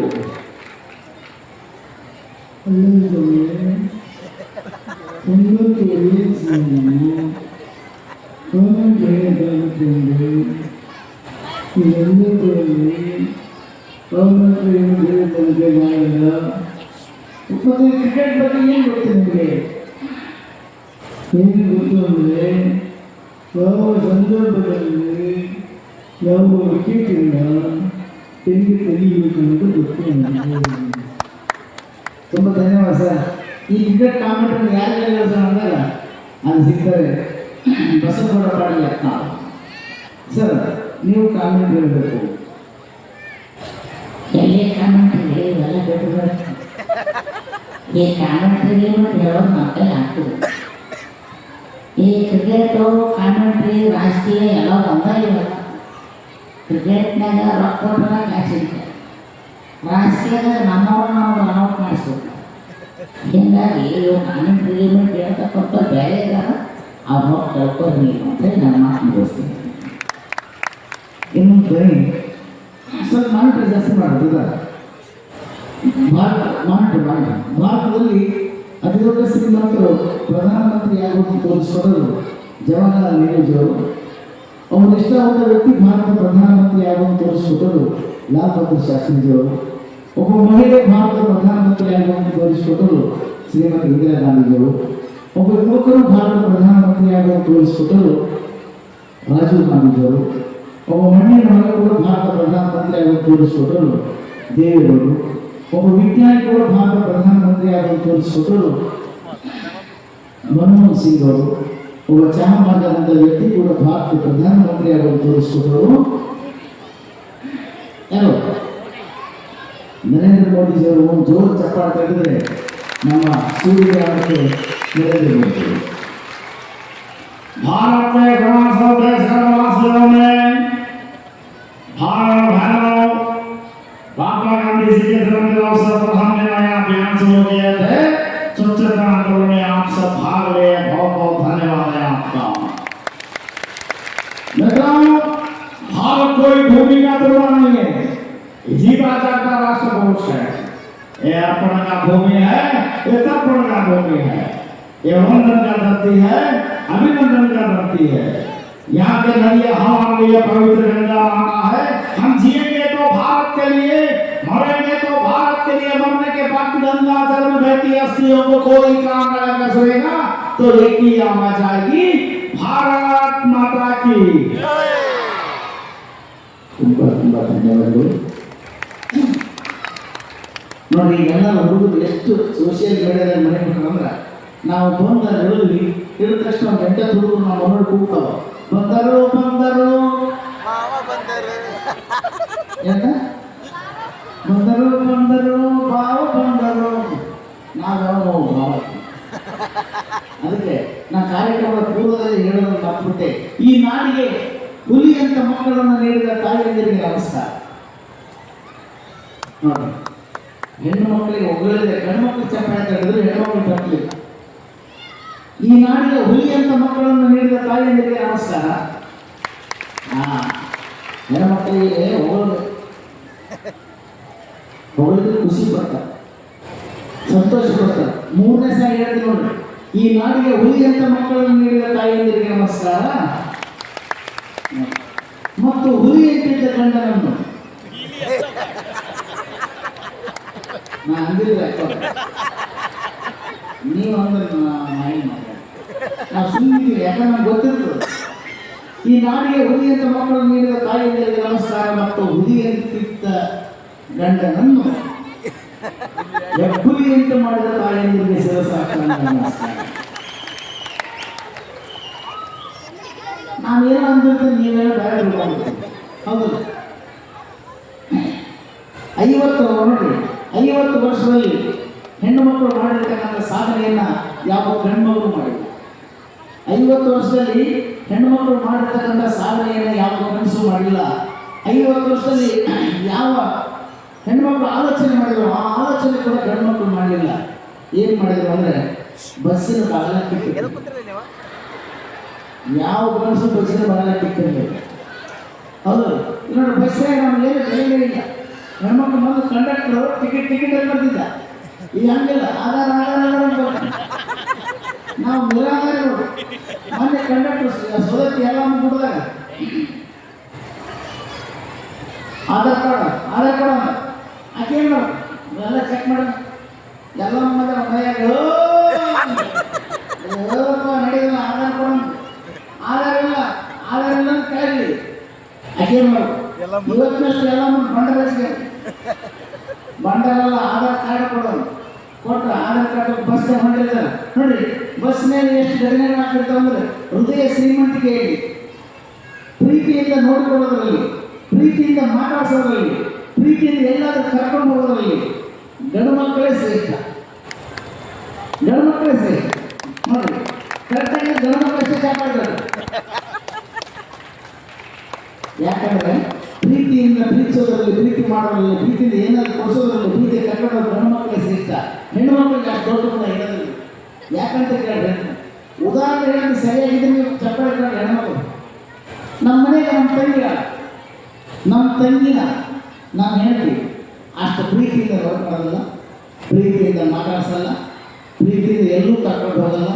Speaker 2: ಮತ್ತೆ ಕ್ರಿಕೆಟ್ ಬಗ್ಗೆ ಏನು ಗೊತ್ತು ನಿಮಗೆ? ಏನು ಗೊತ್ತು ಅಂದರೆ ಯಾವ ಸಂದರ್ಭದಲ್ಲಿ ಯಾವ ವಿಕೆಟಿಂದ ತೆಂಗಿ ತೆಗಿಬೇಕು ಅನ್ನೋದು ಗೊತ್ತು ನನಗೆ. ತುಂಬ ಧನ್ಯವಾದ ಸರ್. ಈ ಕ್ರಿಕೆಟ್ ಕಾಮೆಂಟ್ರಿ ಯಾರು ಸರ್ ಅಂದಾಗ ಅದು ಸಿಗ್ತಾರೆ ಬಸವಗೌಡ ಪಾಟೀಲ್ ಯತ್ನಾಳ್ ಸರ್. ನೀವು ಕಾಮೆಂಟ್ ಹೇಳಬೇಕು.
Speaker 4: ಎಲ್ಲಿ ಕಾಮೆಂಟ್ರಿ ಇವೆಲ್ಲ ಬಿಟ್ಟು ಬರುತ್ತೆ. ಈ ಕಾಮೆಂಟ್ರಿ ಹೇಳೋದು ನಮ್ಮ ಕೈಲಿ ಆಗ್ತದೆ. ಈ ಕ್ರಿಕೆಟು ಕಾಮೆಂಟ್ರಿ ರಾಜಕೀಯ ಎಲ್ಲ ಒಂದೇ ಇವೆಲ್ಲ. ಕ್ರಿಕೆಟ್ನಾಗ ರೊಕ್ಕ ಕೊಟ್ಟರೆ ಕ್ಯಾಚ್ ಇರ್ತಾರೆ, ರಾಜಕೀಯದಾಗ ನಮ್ಮವ್ರು ನಾವು ಅನೌಟ್ ಮಾಡಿಸ್ಬೇಕು. ಹೀಗಾಗಿ ಇವು ಕಾಮೆಂಟ್ರಿ ಹೇಳ್ತಕ್ಕಂಥ ಬೇರೆ ಇದ್ದಾರ ಅವ್ರು ಕೇಳ್ಕೊಂಡು ನೀವು ಅಂತೇಳಿ ನನ್ನ ಮಾತು ಮುಗಿಸ್ತೀನಿ.
Speaker 2: ಇನ್ನೊಂದು ಕೈ ಸರ್ ಮಾನಿಟರ್ ಜಾಸ್ತಿ ಮಾಡೋದಿಲ್ಲ. ಭಾರತದಲ್ಲಿ ಅತಿ ದೊಡ್ಡ ಶ್ರೀಮಂತರು ಪ್ರಧಾನಮಂತ್ರಿ ಆಗೋದು ತೋರಿಸ್ಕೊಡೋದು ಜವಾಹರ್ಲಾಲ್ ನೆಹರೂಜಿಯವರು. ಅವರು ಇಷ್ಟವಾದ ವ್ಯಕ್ತಿ ಭಾರತ ಪ್ರಧಾನಮಂತ್ರಿ ಆಗೋದು ತೋರಿಸ್ಕೊಟ್ಟರು ಲಾಲ್ ಬಹದ್ದೂರ್ ಶಾಸ್ತ್ರಿಜಿಯವರು. ಒಬ್ಬ ಮಹಿಳೆ ಭಾರತ ಪ್ರಧಾನಮಂತ್ರಿ ಆಗುವಂತೆ ತೋರಿಸಿಕೊಟ್ಟರು ಶ್ರೀಮತಿ ಇಂದಿರಾ ಗಾಂಧೀಜಿಯವರು. ಒಬ್ಬ ಯುವಕರು ಭಾರತ ಪ್ರಧಾನಮಂತ್ರಿ ಆಗುವಂತೆ ತೋರಿಸಿಕೊಟ್ಟರು ರಾಜೀವ್ ಗಾಂಧೀಜಿಯವರು. ಒಬ್ಬ ಮಣ್ಣಿನ ಮಗಳು ಭಾರತ ಪ್ರಧಾನಮಂತ್ರಿ ಆಗುವಂತೆ ತೋರಿಸಿಕೊಟ್ಟರು ದೇವೇಗೌಡರು. ಒಬ್ಬ ವಿಜ್ಞಾನಿ ಕೂಡ ಭಾರತ ಪ್ರಧಾನಮಂತ್ರಿ ಆಗುವಂತೆ ತೋರಿಸಿಕೊಟ್ಟರು ಮನಮೋಹನ್ ಸಿಂಗ್ ಅವರು. ಒಬ್ಬ ಚಹಾ ಮಾರ್ಗದಂಥ ವ್ಯಕ್ತಿ ಕೂಡ ಭಾರತ ಪ್ರಧಾನಮಂತ್ರಿ ಆಗುವಂತೆ ತೋರಿಸಿಕೊಟ್ಟರು ಯಾರು ನರೇಂದ್ರ ಮೋದಿಜಿಯವರು ಒಂದು ಜೋರು ಚಪ್ಪಾಳೆ ತೆಗೆದ್ರೆ ನಮ್ಮ ಸೂರ್ಯ ಅವರಿಗೆ ನರೇಂದ್ರ ಮೋದಿ भारत में घना सौ देश वासियों में भारत बहनों महात्मा गांधी जी के जन्मदिन अवसर पर हमने नया अभियान शुरू किए थे स्वच्छता आंदोलन में आप सब भाग लिए बहुत बहुत धन्यवाद है आपका। मित्रों, भारत कोई भूमि का टुकड़ा नहीं है, जीवा जागता राष्ट्र पुरुष है। ये अर्पण का भूमि है, ये तर्पण का भूमि है, ये वंदन का धरती है, अभिनंदन का धरती है। यहाँ के नदियाँ हमारे लिए पवित्र गंगा माता है। हम जिएंगे तो भारत के लिए, मरेंगे तो भारत के लिए। मरने के बाद गंगा जल में बहती अस्थियों को कोई काम न लगा सोएगा तो एक ही आवाज आएगी, भारत माता की। ತುಂಬಾ ತುಂಬಾ ಧನ್ಯವಾದಗಳು। ನೋಡಿ, ಎಲ್ಲ ಹುಡುಗರು ಎಷ್ಟು ಸೋಷಿಯಲ್ ಮೀಡಿಯಾದಲ್ಲಿ ಮನೆ ಬಿಟ್ರಂದ್ರೆ ನಾವು ಬಂದ ನಡುವಿ ಹೇಳಿದ ತಕ್ಷಣ ಗಂಟೆ ಹುಡುಗರು ನಾವು ಮನೆ ಕೂಗ್ತಾವ, ಬಂದರು ಬಂದರು
Speaker 1: ಮಾವ ಬಂದರು.
Speaker 2: ಏನ ಬಂದರು ಬಂದರು ಬಾವ ಬಂದರು, ನಾವು ಬಾವ. ಅದಕ್ಕೆ ನಾ ಕಾರ್ಯಕ್ರಮದ ಪೂರ್ವದಲ್ಲಿ ಹೇಳೋದು ಮರ್ತ್ಬಿಟ್ಟೆ. ಈ ನಾಡಿಗೆ ಹುಲಿ ಅಂತ ಮಕ್ಕಳನ್ನು ನೀಡಿದ ತಾಯಿಯಂದಿರಿಗೆ ನಮಸ್ಕಾರ. ನೋಡಿ, ಹೆಣ್ಣು ಮಕ್ಕಳಿಗೆ ಒಗ್ಗಳಿದೆ, ಗಂಡು ಮಕ್ಕಳು ಚಪ್ಪಾಳೆ ತಡೆದ್ರು, ಹೆಣ್ಣು ಮಕ್ಕಳು ತಪ್ಪಲಿಲ್ಲ. ಈ ನಾಡಿಗೆ ಹುಲಿ ಅಂತ ಮಕ್ಕಳನ್ನು ನೀಡಿದ ತಾಯಿಯಂದಿರಿಗೆ ನಮಸ್ಕಾರ. ಹೆಣ್ಣು ಮಕ್ಕಳಿಗೆ ಹೊಗಳಿದ್ರೆ ಖುಷಿ ಪಡ್ತಾರೆ, ಸಂತೋಷ ಪಡ್ತಾರೆ. ಮೂರನೇ ಸಾರಿ ಹೇಳ್ತೀನಿ ನೋಡ್ರಿ, ಈ ನಾಡಿಗೆ ಹುಲಿ ಅಂತ ಮಕ್ಕಳನ್ನು ನೀಡಿದ ತಾಯಿಯಂದಿರಿಗೆ ನಮಸ್ಕಾರ ಮತ್ತು ಹುಲಿ ಅಂತಿದ್ದ ಗಂಡನನ್ನು ನಾ ಅಂದಿಲ್ಲ. ನೀವು ಅಂದ್ರೆ ನಾವು ಸುಮ್ಮನೆ ಯಾಕಂದ್ರೆ ನಮ್ಗೆ ಗೊತ್ತಿರ್ತದೆ. ಈ ನಾಡಿಗೆ ಹುಲಿ ಅಂತ ಮಕ್ಕಳು ನೀಡಿದ ತಾಯಿಯಂದಿರಿಗೆ ನಮಸ್ಕಾರ ಮತ್ತು ಹುಲಿ ಅಂತಿದ್ದ ಗಂಡನನ್ನು ಹೆಬ್ಬುಲಿ ಅಂತ ಮಾಡಿದ ತಾಯಿಯಂದಿರಿಗೆ ಶಿರಸಾಷ್ಟಾಂಗ ನಮಸ್ಕಾರ. ನಾವೇನೋ ಅಂದಿರ್ತೇನೆ, ನೀವೇನೋ ಬೇರೆ ತಿಳ್ಕೊಂಡಿರ್ತೀವಿ, ಹೌದಲ್ಲ? 50 ವರ್ಷದಲ್ಲಿ ಹೆಣ್ಣು ಮಕ್ಕಳು ಮಾಡಿರ್ತಕ್ಕಂಥ ಸಾಧನೆಯನ್ನ ಯಾವ ಗಂಡು ಮಕ್ಕಳು ಮಾಡಿಲ್ಲ. 50 ವರ್ಷದಲ್ಲಿ ಹೆಣ್ಣು ಮಕ್ಕಳು ಮಾಡಿರ್ತಕ್ಕಂಥ ಸಾಧನೆಯನ್ನು ಯಾವ ಗಂಡಸು ಮಾಡಿಲ್ಲ. 50 ವರ್ಷದಲ್ಲಿ ಯಾವ ಹೆಣ್ಮಕ್ಳು ಆಲೋಚನೆ ಮಾಡಿದ್ರು ಆ ಆಲೋಚನೆ ಕೂಡ ಗಂಡು ಮಕ್ಕಳು ಮಾಡಲಿಲ್ಲ. ಏನು ಮಾಡಿದ್ರು ಅಂದರೆ ಬಸ್ಸಿನ ಬಾಗಿಲ ಕಿತ್ತಿದ್ರು. ಯಾವ ಗಂಡಸು ಬಸ್ಸಿನ ಬಾಗಿಲ ಕಿತ್ತಿರಲಿಲ್ಲ, ಹೌದು? ಇನ್ನೊಂದು ಬಸ್ಸಿನಾಗ ನಮ್ಗೆ ಏನು ಬೆಲೆ ಇಲ್ಲ. ಹೆಣ್ಮಕ್ಳು ಬಂದು ಕಂಡಕ್ಟರು ಟಿಕೆಟ್ ಅಲ್ಲಿ ಬರ್ತಿದ್ದ. ಈಗ ಹಂಗಿಲ್ಲ, ಆಧಾರ ನಾವು ನಿರಾಧಾರಗಳು. ಮೊನ್ನೆ ಕಂಡಕ್ಟರ್ ಸೋದತ್ತಿ ಎಲ್ಲ ಬಿಡಿದಾಗ ಆಧಾರ್ ಕಾರ್ಡ್ ಆಕೆ ಏನು ಮಾಡು ಎಲ್ಲ ಚೆಕ್ ಮಾಡಿ ಎಲ್ಲ ಮನೆಯಾಗ ನಡೆಯಲ್ಲ, ಆಧಾರ್ ಕೊಡ, ಆಧಾರ ಇಲ್ಲ ಅಂತ ಕೇಳಿ ಆಕೆ ಏನು ಮಾಡು ಇವತ್ತಿನಷ್ಟು ಎಲ್ಲ ಬಂಡಾರಲ್ಲ ಆಧಾರ್ ಕಾರ್ಡ್ ಕೊಡೋದು ಕೊಟ್ಟರೆ ಆಧಾರ್ ಕಾರ್ಡ್ ಬಸ್ ಹೊಂದಿದ್ದಾರೆ ನೋಡಿ. ಬಸ್ ಮೇಲೆ ಎಷ್ಟು ಘಟನೆಗಳು ಆಗ್ತಿರ್ತಾವೆ ಅಂದರೆ ಹೃದಯ ಶ್ರೀಮಂತಿಕೆಯಲ್ಲಿ, ಪ್ರೀತಿಯಿಂದ ನೋಡಿಕೊಳ್ಳೋದ್ರಲ್ಲಿ, ಪ್ರೀತಿಯಿಂದ ಮಾತಾಡಿಸೋದ್ರಲ್ಲಿ, ಪ್ರೀತಿಯಿಂದ ಎಲ್ಲಾದರೂ ಕರ್ಕೊಂಡು ಹೋಗೋದ್ರಲ್ಲಿ ಗಂಡು ಮಕ್ಕಳೇ ಶ್ರೇಷ್ಠ. ಗಂಡು ಮಕ್ಕಳೇ ಶ್ರೇಷ್ಠ ನೋಡಿ. ಕರೆಕ್ಟಾಗಿ ಗಂಡು ಮಕ್ಕಳಷ್ಟೇ ಚಾಪಾಡ್ತಾರೆ. ಯಾಕಂದರೆ ಪ್ರೀತಿಯಿಂದ ಪ್ರೀತಿಸೋದ್ರಲ್ಲಿ, ಪ್ರೀತಿ ಮಾಡೋದ್ರಲ್ಲಿ, ಪ್ರೀತಿಯಿಂದ ಏನಾದರೂ ಕೊಡಿಸೋದ್ರಲ್ಲಿ, ಪ್ರೀತಿ ಕರ್ಕೊಂಡು ಗಂಡು ಮಕ್ಕಳೇ ಶ್ರೇಷ್ಠ. ಹೆಣ್ಣು ಮಕ್ಕಳಿಗೆ ಅಷ್ಟು ದೊಡ್ಡ ಗುಣ ಇರೋದಿಲ್ಲ. ಯಾಕಂತ ಕೇಳಿದ್ರೆ ಉದಾಹರಣೆ ಹೇಳಿ ಸರಿಯಾಗಿದೆ, ನೀವು ಚಪ್ಪಳೆ ಕೇಳಿ ಹೆಣ್ಮಕ್ಳು. ನಮ್ಮ ಮನೆಗೆ ನಮ್ಮ ತಂಗಿನ ನಾನು ಹೇಳ್ತೀವಿ, ಅಷ್ಟು ಪ್ರೀತಿಯಿಂದ ಹೊರಟಲ್ಲ, ಪ್ರೀತಿಯಿಂದ ಮಾತಾಡ್ಸಲ್ಲ, ಪ್ರೀತಿಯಿಂದ ಎಲ್ಲೂ ಕರ್ಕೊಂಡು ಹೋಗಲ್ಲ,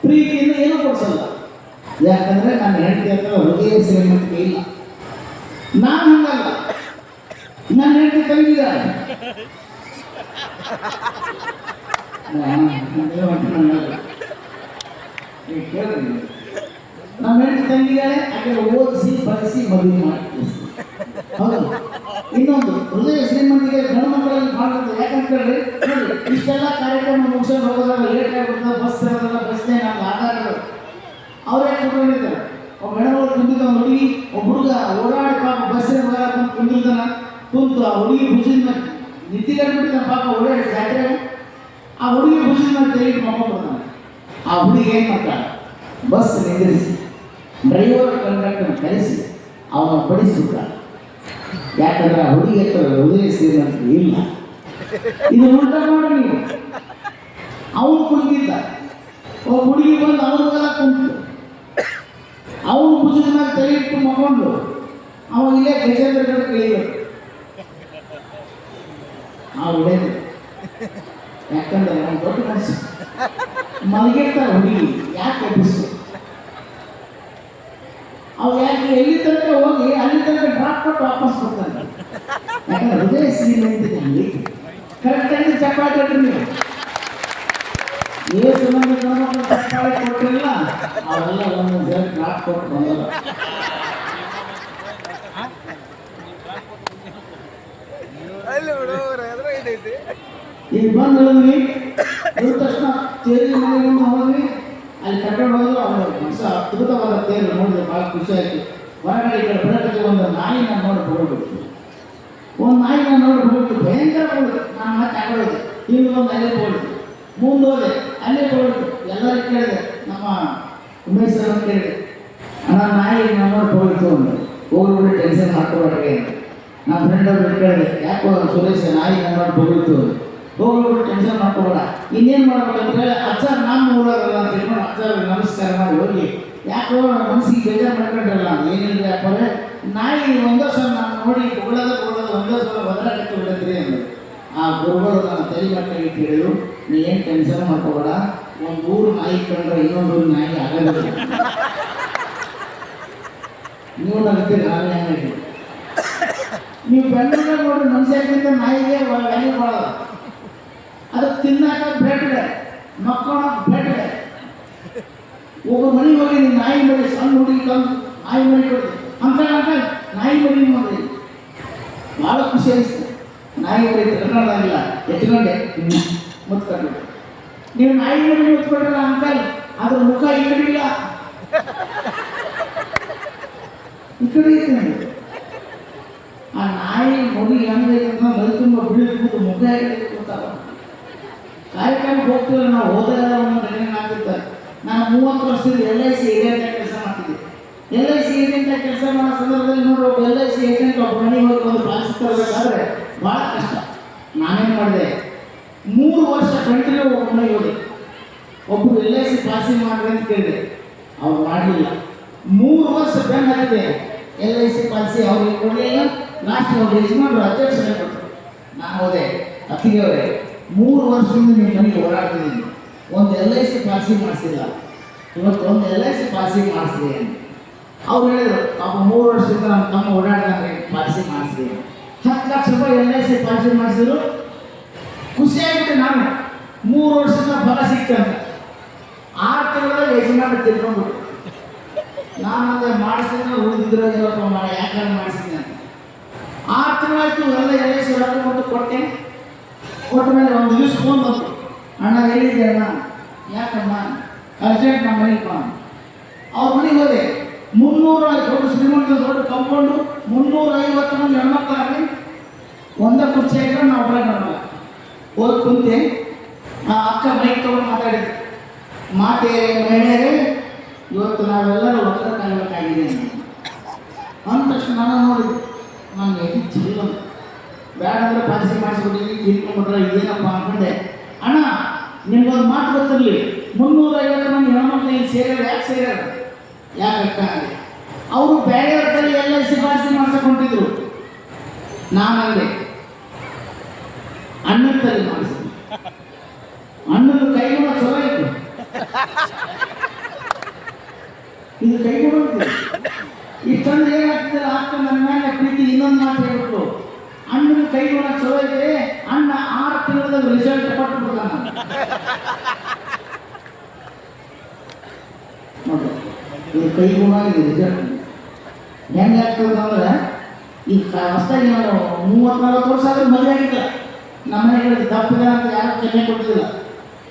Speaker 2: ಪ್ರೀತಿಯಿಂದ ಏನೂ ಕೊಡಿಸಲ್ಲ. ಯಾಕಂದರೆ ನಾನು ಹೆಂಡತಿ ಹತ್ರ ಹೃದಯ ಶ್ರೀಮಂತಿಕೆ ಇಲ್ಲ. ನಾನು ಹಂಗಲ್ಲ, ನಾನು ಹೆಂಡತಿ ತಂಗಿದ್ದಾರೆ. ಕೇಳ್ರಿ, ನಮ್ಮ ಹೆಂಡತಿ ತಂಗಿದ್ದಾರೆ, ಆಕೆ ಓದಿಸಿ ಬರೆಸಿ ಮದುವೆ ಮಾಡಿ. ಹೌದು. ಇನ್ನೊಂದು ಹೃದಯ ಶ್ರೀಮಂತಿಗೆ ಗಂಡು ಮಕ್ಕಳಲ್ಲಿ ಮಾಡ್ತದೆ. ಯಾಕಂತ ಹೇಳಿ ನೋಡಿ, ಇಷ್ಟೆಲ್ಲ ಕಾರ್ಯಕ್ರಮ ಮುಗಿಸ್ಕೊಂಡು ಹೋಗೋದಾಗ ಲೇಟ್ ಆಗಿಬಿಡ್ತದೆ, ಬಸ್ ಇರೋದಲ್ಲ, ಬಸ್ನೇ ನಮ್ಗೆ ಆಧಾರಗಳು ಅವರೇ ಕುತ್ಕೊಂಡಿರ್ತಾರೆ. ಒಬ್ಬ ಹೆಣ್ಣು ಕುಂತಿದ್ದ ಹುಡುಗಿ, ಒಬ್ಬ ಹುಡುಗ ಓಡಾಡಿ ಪಾಪ ಬಸ್ಸಿನ ಬಂದು ಕುಂತಿರ್ತಾನ, ಕುಂತು ಆ ಹುಡುಗಿ ಭುಜದ
Speaker 5: ನಿಂತಿದ್ದ ಪಾಪ ಒಳ್ಳೆ ಜಾತ್ರೆ ಆ ಹುಡುಗಿ ಖುಷಿ ಮಾಡಿ ತೆಗೆದು ಮಕ್ಕೊಂಡ್ಬಿಡ್ತಾನೆ. ಆ ಹುಡುಗಿ ಏನು ಮಾಡ್ತಾಳೆ, ಬಸ್ ನಿಂದಿರಿಸಿ ಡ್ರೈವರ್ ಕಂಡಕ್ಟರ್ ಕರೆಸಿ ಅವನ ಬಡಿಸ್ಬಿಟ್ಟ. ಯಾಕಂದ್ರೆ ಆ ಹುಡುಗಿ ಹತ್ರ ಹೃದಯ ಸೇರಿದಂತ ಇಲ್ಲ. ಇದು ಉಲ್ಟ ಮಾಡಿ ನೀವು, ಅವನು ಕುಂತಿದ್ದ, ಒಬ್ಬ ಹುಡುಗಿ ಬಂದು ಅವನಿಗೆಲ್ಲ ಕುಂತು ಅವನು ಭುಜದ ಮೇಲೆ ತಲೆ ಇಟ್ಟು ಮಕ್ಕೊಂಡು ಅವ ಇಲ್ಲೇ ಗಜೇಂದ್ರ ಕಡೆ ಕಳಿಬೇಕು. ಆ ಹೊಡೆದು ಯಾಕಂದ್ರೆ ಅವ್ನು ದೊಡ್ಡ ಮನಸ್ಸು ಮಲಗಿರ್ತಾರೆ ಹುಡುಗಿ, ಯಾಕೆ ಎಬ್ಬಿಸು ಅವು ಯಾಕೆ ಎಲ್ಲಿ ತನಕ ಹೋಗಿ ಅಲ್ಲಿ ತನಕ ಡ್ರಾಪ್ ಕೊಟ್ಟು ವಾಪಸ್ ಬರ್ತಾನೆ. ಯಾಕಂದ್ರೆ ಹೃದಯ ಸೀಲ್ ಅಂತಿದೆ ಅಲ್ಲಿ ಕರೆಕ್ಟಾಗಿ ಚಪ್ಪಾಳೆ ಕಟ್ಟಿ ನೀವು ಏಸು ಮಂದಿ ಗಣಮಕ್ಕಳು ಚಪ್ಪಾಳೆ ಕೊಟ್ಟಿಲ್ಲ, ಅವೆಲ್ಲ ಒಂದೊಂದು ಸಲ ಡ್ರಾಪ್ ಕೊಟ್ಟು ಬಂದಲ್ಲ.
Speaker 1: ಅಲ್ಲಿ ಹುಡುಗರು ಎದುರು ಐತೈತಿ.
Speaker 5: ಈಗ ಬಂದು ಹೇಳಿದ್ವಿ ಇವ್ರ ತಕ್ಷಣ ತೇರಿ ಮನೆಗೆ ಹೋದ್ವಿ. ಅಲ್ಲಿ ಕರ್ಕೊಂಡು ಹೋದ್ರು. ಅವ್ರು ಹೊಸ ಅದ್ಭುತವಾದ ತೇರು ನೋಡಿದ್ರೆ ಭಾಳ ಖುಷಿ ಆಯಿತು. ಹೊರಗಡೆ ಈ ಕಡೆ ಬೆಳಕಕ್ಕೆ ಒಂದು ನಾಯಿನ ನೋಡಿ ಹೋಗ್ಬಿಡ್ತು. ಒಂದು ನಾಯಿನ ನೋಡಿ ಹೋಗ್ಬಿಟ್ಟು ಭಯಂಕರ ಹೋಗ್ಬಿಟ್ಟು ನಾನು ಮತ್ತೆ ಹಾಕೊಳ್ಳೋದು ಇಲ್ಲಿ ಒಂದು ಅಲ್ಲೇ ಹೋಗ್ಬಿಡ್ತು. ಮುಂದೆ ಹೋದೆ ಅಲ್ಲೇ ಹೋಗ್ಬಿಡ್ತು. ಎಲ್ಲರೂ ಕೇಳಿದೆ, ನಮ್ಮ ಉಮೇಶ್ ಸರ್ ಅಂತ ಕೇಳಿದೆ, ಅಣ್ಣ ನಾಯಿ ನಾನು ನೋಡಿ ಹೋಗ್ಬಿಡ್ತು ಅಂದ್ರೆ ಹೋಗ್ಬಿಟ್ಟು ಟೆನ್ಷನ್ ಮಾಡ್ಕೊಬೇಡ್ರಿ ಅಂತ. ನಮ್ಮ ಫ್ರೆಂಡ್ ಅವ್ರು ಕೇಳಿದೆ, ಯಾಕೋ ಸುರೇಶ್ ನಾಯಿ ನಾನು ನೋಡಿ ಹೋಗ್ಬಿಡ್ತು ಹೋಗ್ಬಿಟ್ಟು ಟೆನ್ಷನ್ ಮಾಡ್ಕೊಬೇಡ, ಇನ್ನೇನು ಮಾಡ್ಬೇಕು ಅಂತ ಹೇಳಿ ಅಜ್ಜಾರ್ ನಮ್ಮ ಊರಲ್ಲ ಅಂತ ಹೇಳ್ಕೊಂಡು ಅಜ್ಜಾರ್ ನಮಸ್ಕಾರ ಮಾಡಿ ಹೋಗಿ, ಯಾಕೋ ಮನಸ್ಸಿಗೆ ಬೇಜಾರು ಮಾಡ್ಕೊಂಡ್ರಲ್ಲ ಏನಿಲ್ಲ ಯಾಕಂದ್ರೆ ನಾಯಿ ಒಂದೇ ಸಲ ನಾನು ನೋಡಿ ಹೊಗಳೋದು ಒಂದೇ ಸಲ ಒದರಾಟಕ್ಕೆ ಬಿಡತ್ರಿ ಅಂದರು. ಆ ಗುರುಗಳು ನನ್ನ ತಲೆ ಮಟ್ಟಿಗೆ ಇಟ್ಟು ಹೇಳಿದ್ರು, ನೀ ಏನು ಟೆನ್ಷನ್ ಮಾಡ್ಕೋಬೇಡ, ಒಂದು ಊರು ನಾಯಿ ಕಂಡ್ರೆ ಇನ್ನೊಂದು ಊರು ನಾಯಿ ಆಗಲ್ಲ. ನೀವು ನಗ್ತೀರಿ, ನಾನು ಹೆಂಗೆ ನೀವು ಬೆಂಗಳೂರಲ್ಲಿ ನೋಡ್ರಿ ಮನುಷ್ಯಕ್ಕಿಂತ ನಾಯಿಗೆ ವ್ಯಾಲ್ಯೂ ಮಾಡೋದು. ಅದು ತಿನ್ನಾಕ ಬೇಟೆ, ಮಕ್ಕೊಳಕ್ಕೆ ಬೇಟೆ. ಒಬ್ಬ ಮನೆಗೆ ಹೋಗಿ ನೀವು ನಾಯಿ ಮರಿ ಸಣ್ಣ ಹುಡುಗಿ ತಂದು ನಾಯಿ ಮರಿ ಕೊಡ್ತೀವಿ ಅಂಕಲ್ ನಾಯಿ ಮರಿ ನೋಡ್ರಿ, ಭಾಳ ಖುಷಿ ಅನಿಸ್ತು. ನಾಯಿ ಮರಿ ತಗೊಂಡಾಗಿಲ್ಲ ಎತ್ಕೊಂಡೆ ಮುತ್ಕೊಂಡು, ನೀವು ನಾಯಿ ಮರಿ ಮುತ್ಕೊಂಡ್ರಲ್ಲ ಅಂಕಲ್, ಅದ್ರ ಮುಖ ಈ ಕಡೆ ಇಲ್ಲ ಈ ಕಡೆ ಐತೆ. ಆ ನಾಯಿ ಮರಿ ಹೆಂಗೈತೆ ಮೈ ತುಂಬ ಬೀಳ್ಬಿಟ್ಟು ಮುಖ ಹೇಗೆ ಗೊತ್ತಾಗ. ಕಾರ್ಯಕ್ರಮಕ್ಕೆ ಹೋಗ್ತೀವಿ ನಾವು, ಹೋದಾಗ ಒಂದೊಂದು ಕಡೆ ಆಗ್ತಿರ್ತಾರೆ. ನಾನು 30 ವರ್ಷದಿಂದ LIC ಏಜೆಂಟ್ ಕೆಲಸ ಮಾಡ್ತಿದ್ದೆ. LIC ಏಜೆಂಟ್ ಕೆಲಸ ಮಾಡೋ ಸಂದರ್ಭದಲ್ಲಿ ನೋಡ್ರಿ, LIC ಏಜೆಂಟ್ ಒಬ್ಬ ಮನೆಗೆ ಹೋಗಿ ಒಂದು ಪಾಲಿಸಿ ತರಬೇಕಾದ್ರೆ ಭಾಳ ಕಷ್ಟ. ನಾನೇನು ಮಾಡಿದೆ, 3 ವರ್ಷ ಕಂಟಿನ್ಯೂ ಒಬ್ಬ ಮನೆಗೆ ಹೋದೆ. ಒಬ್ಬರು LIC ಪಾಲಿಸಿ ಮಾಡ್ರಿ ಅಂತ ಕೇಳಿದೆ, ಅವ್ರು ಮಾಡಲಿಲ್ಲ. 3 ವರ್ಷ ಬೆನ್ನು ಹಾಕಿದೆ, LIC ಪಾಲಿಸಿ ಅವ್ರಿಗೆ ಕೊಡಲಿಲ್ಲ. ಲಾಸ್ಟ್ ಅವ್ರು ಯಜಮಾನರು ಅಧ್ಯಕ್ಷರೇ ಕೊಟ್ಟರು. ನಾನು ಹೋದೆ, ಅತ್ತಿಗೆ ಅವರೇ 3 ವರ್ಷದಿಂದ ನಿಮ್ಮ ಮನೆಗೆ ಓಡಾಡ್ತಿದ್ದೀನಿ, ಒಂದು LIC ಪಾಲಿಸಿ ಮಾಡಿಸಿಲ್ಲ, ಇವತ್ತು ಒಂದು LIC ಪಾಲಿಸಿ ಮಾಡಿಸಿದೆ ಅಂತ ಅವ್ರು ಹೇಳಿದ್ರು. ಪಾಪ 3 ವರ್ಷದಿಂದ ನಮ್ಮ ತಮ್ಮ ಓಡಾಡ್ದಂಗೆ ಪಾಲಿಸಿ ಮಾಡಿಸಿದೆ. 10 ಲಕ್ಷ ರೂಪಾಯಿ LIC ಪಾಲಿಸಿ ಮಾಡಿಸಿದ್ರು. ಖುಷಿಯಾಗಿತ್ತು ನಾನು, 3 ವರ್ಷದಿಂದ ಫಲ ಸಿಕ್ತಂತ. 6 ತಿಂಗಳಲ್ಲಿ ಯಜಮಾನ ತಿಳ್ಕೊಂಡ್ಬಿಟ್ಟು ನಾನು ಅದೇ ಮಾಡಿಸಿದ್ರೆ ಉಳಿದಿದ್ರು ಏನಪ್ಪ ಮಾಡಿ ಯಾಕಂದ್ರೆ ಮಾಡಿಸಿದ್ದೆ ಅಂತ. 6 ತಿಂಗಳಾಯ್ತು, ಎಲ್ಲ LIC ರೊಕ್ಕ ಕೊಟ್ಟೆ. ಕೊಟ್ಟ ಮೇಲೆ ಒಂದು ದಿವಸ ಫೋನ್ ಬಂತು, ಅಣ್ಣ ಎಲ್ಲಿದೆ ಅಣ್ಣ, ಯಾಕಣ್ಣ ಅರ್ಜೆಂಟ್ ನಮ್ಮ ಮನೆಗೆ ಬಾ. ಅವ್ರ ಮನೆಗೆ ಹೋದೆ. 300 ದೊಡ್ಡ ಶ್ರೀಮಂತ ದೊಡ್ಡ ಕಂಪೌಂಡು, 350 ಮಂದಿ ಹೆಣ್ಮಕ್ಳಾಗಲಿ ಒಂದೇ ಕುರ್ಚಿ ಹಾಕಿದ್ರೆ ನಾವು ಒಳಗೆ ಬರಲ್ಲ. ಹೋಗಿ ಕುಂತೆ, ಆ ಅಕ್ಕ ಮೈಕ್ ತಗೊಂಡು ಮಾತಾಡಿದ್ರು, ಮಾತೇ ಮಹಿಳೆಯರೇ ಇವತ್ತು ನಾವೆಲ್ಲರೂ ಒತ್ತಡ ಕಾಯಬೇಕಾಗಿದೆ ಅಂದ ತಕ್ಷಣ ನಾನು ನೋಡಿದೆ, ನಾನು ಎಲ್ಲಿ ಚಿಲ್ಲ ಬೇಡ ಅಂದರೆ ಪಾಲಿಸಿ ಮಾಡಿಸ್ಬಿಟ್ಟಿದ್ದೀನಿ, ತಿಳ್ಕೊಂಡ್ಬಿಟ್ರೆ ಇದೇನಪ್ಪ ಅಂದ್ಕೊಂಡೆ. ಅಣ್ಣ ನಿಮ್ಗೊಂದು ಮಾತು ಗೊತ್ತಿರಲಿ, 350 ಮಂದಿ ಹೆಣ್ಮಕ್ಳು ಸೇರ್ಯಾರ. ಯಾಕೆ ಸೇರ್ಯಾರ? ಯಾಕಕ್ಕ ಅಂದೆ. ಅವರು ಬೇರೆಯವ್ರ ಕಡೆ LIC ಪಾಲಿಸಿ ಮಾಡ್ಸಕೊಂಡಿದ್ರು. ನಾನು ಅಂದೆ, ಅಣ್ಣನ ತಲೆ ಮಾಡಿಸಿದ್ವಿ, ಅಣ್ಣನ ಕೈಗುಣ ಚಲೋ ಇತ್ತು, ಇದು ಕೈಗುಣ ಇಷ್ಟಂದ್ರೆ ಏನಾಗ್ತದೆ ಅಕ್ಕ ನನ್ನ ಮೇಲೆ ಪ್ರೀತಿ. ಇನ್ನೊಂದು ಮಾತು ಹೇಳ್ಬಿಟ್ರು, ಅಣ್ಣನ ಕೈಗುಣ ಚಲೋ ಇದೆ, ಅಣ್ಣ 6 ತಿಂಗಳ ರಿಸಲ್ಟ್ ಕೊಟ್ಟು ಬಿಡ್ತಾನ. ನೋಡಿ ಇದು ಕೈಗುಣ, ಇದು ರಿಸಲ್ಟ್ ಹೆಂಗೆ ಆಗ್ತದೆ ಅಂದ್ರೆ, ಈಗ ಹೊಸದಾಗಿ ನಾನು 30-40 ವರ್ಷ ಆದ್ರೆ ಮದುವೆ ಆಗಿಲ್ಲ. ನಮ್ಮ ಮನೆಗಳಿಗೆ ತಪ್ಪಿದೆ ಅಂತ ಯಾರು ಕನ್ಯೆ ಕೊಟ್ಟಿಲ್ಲ.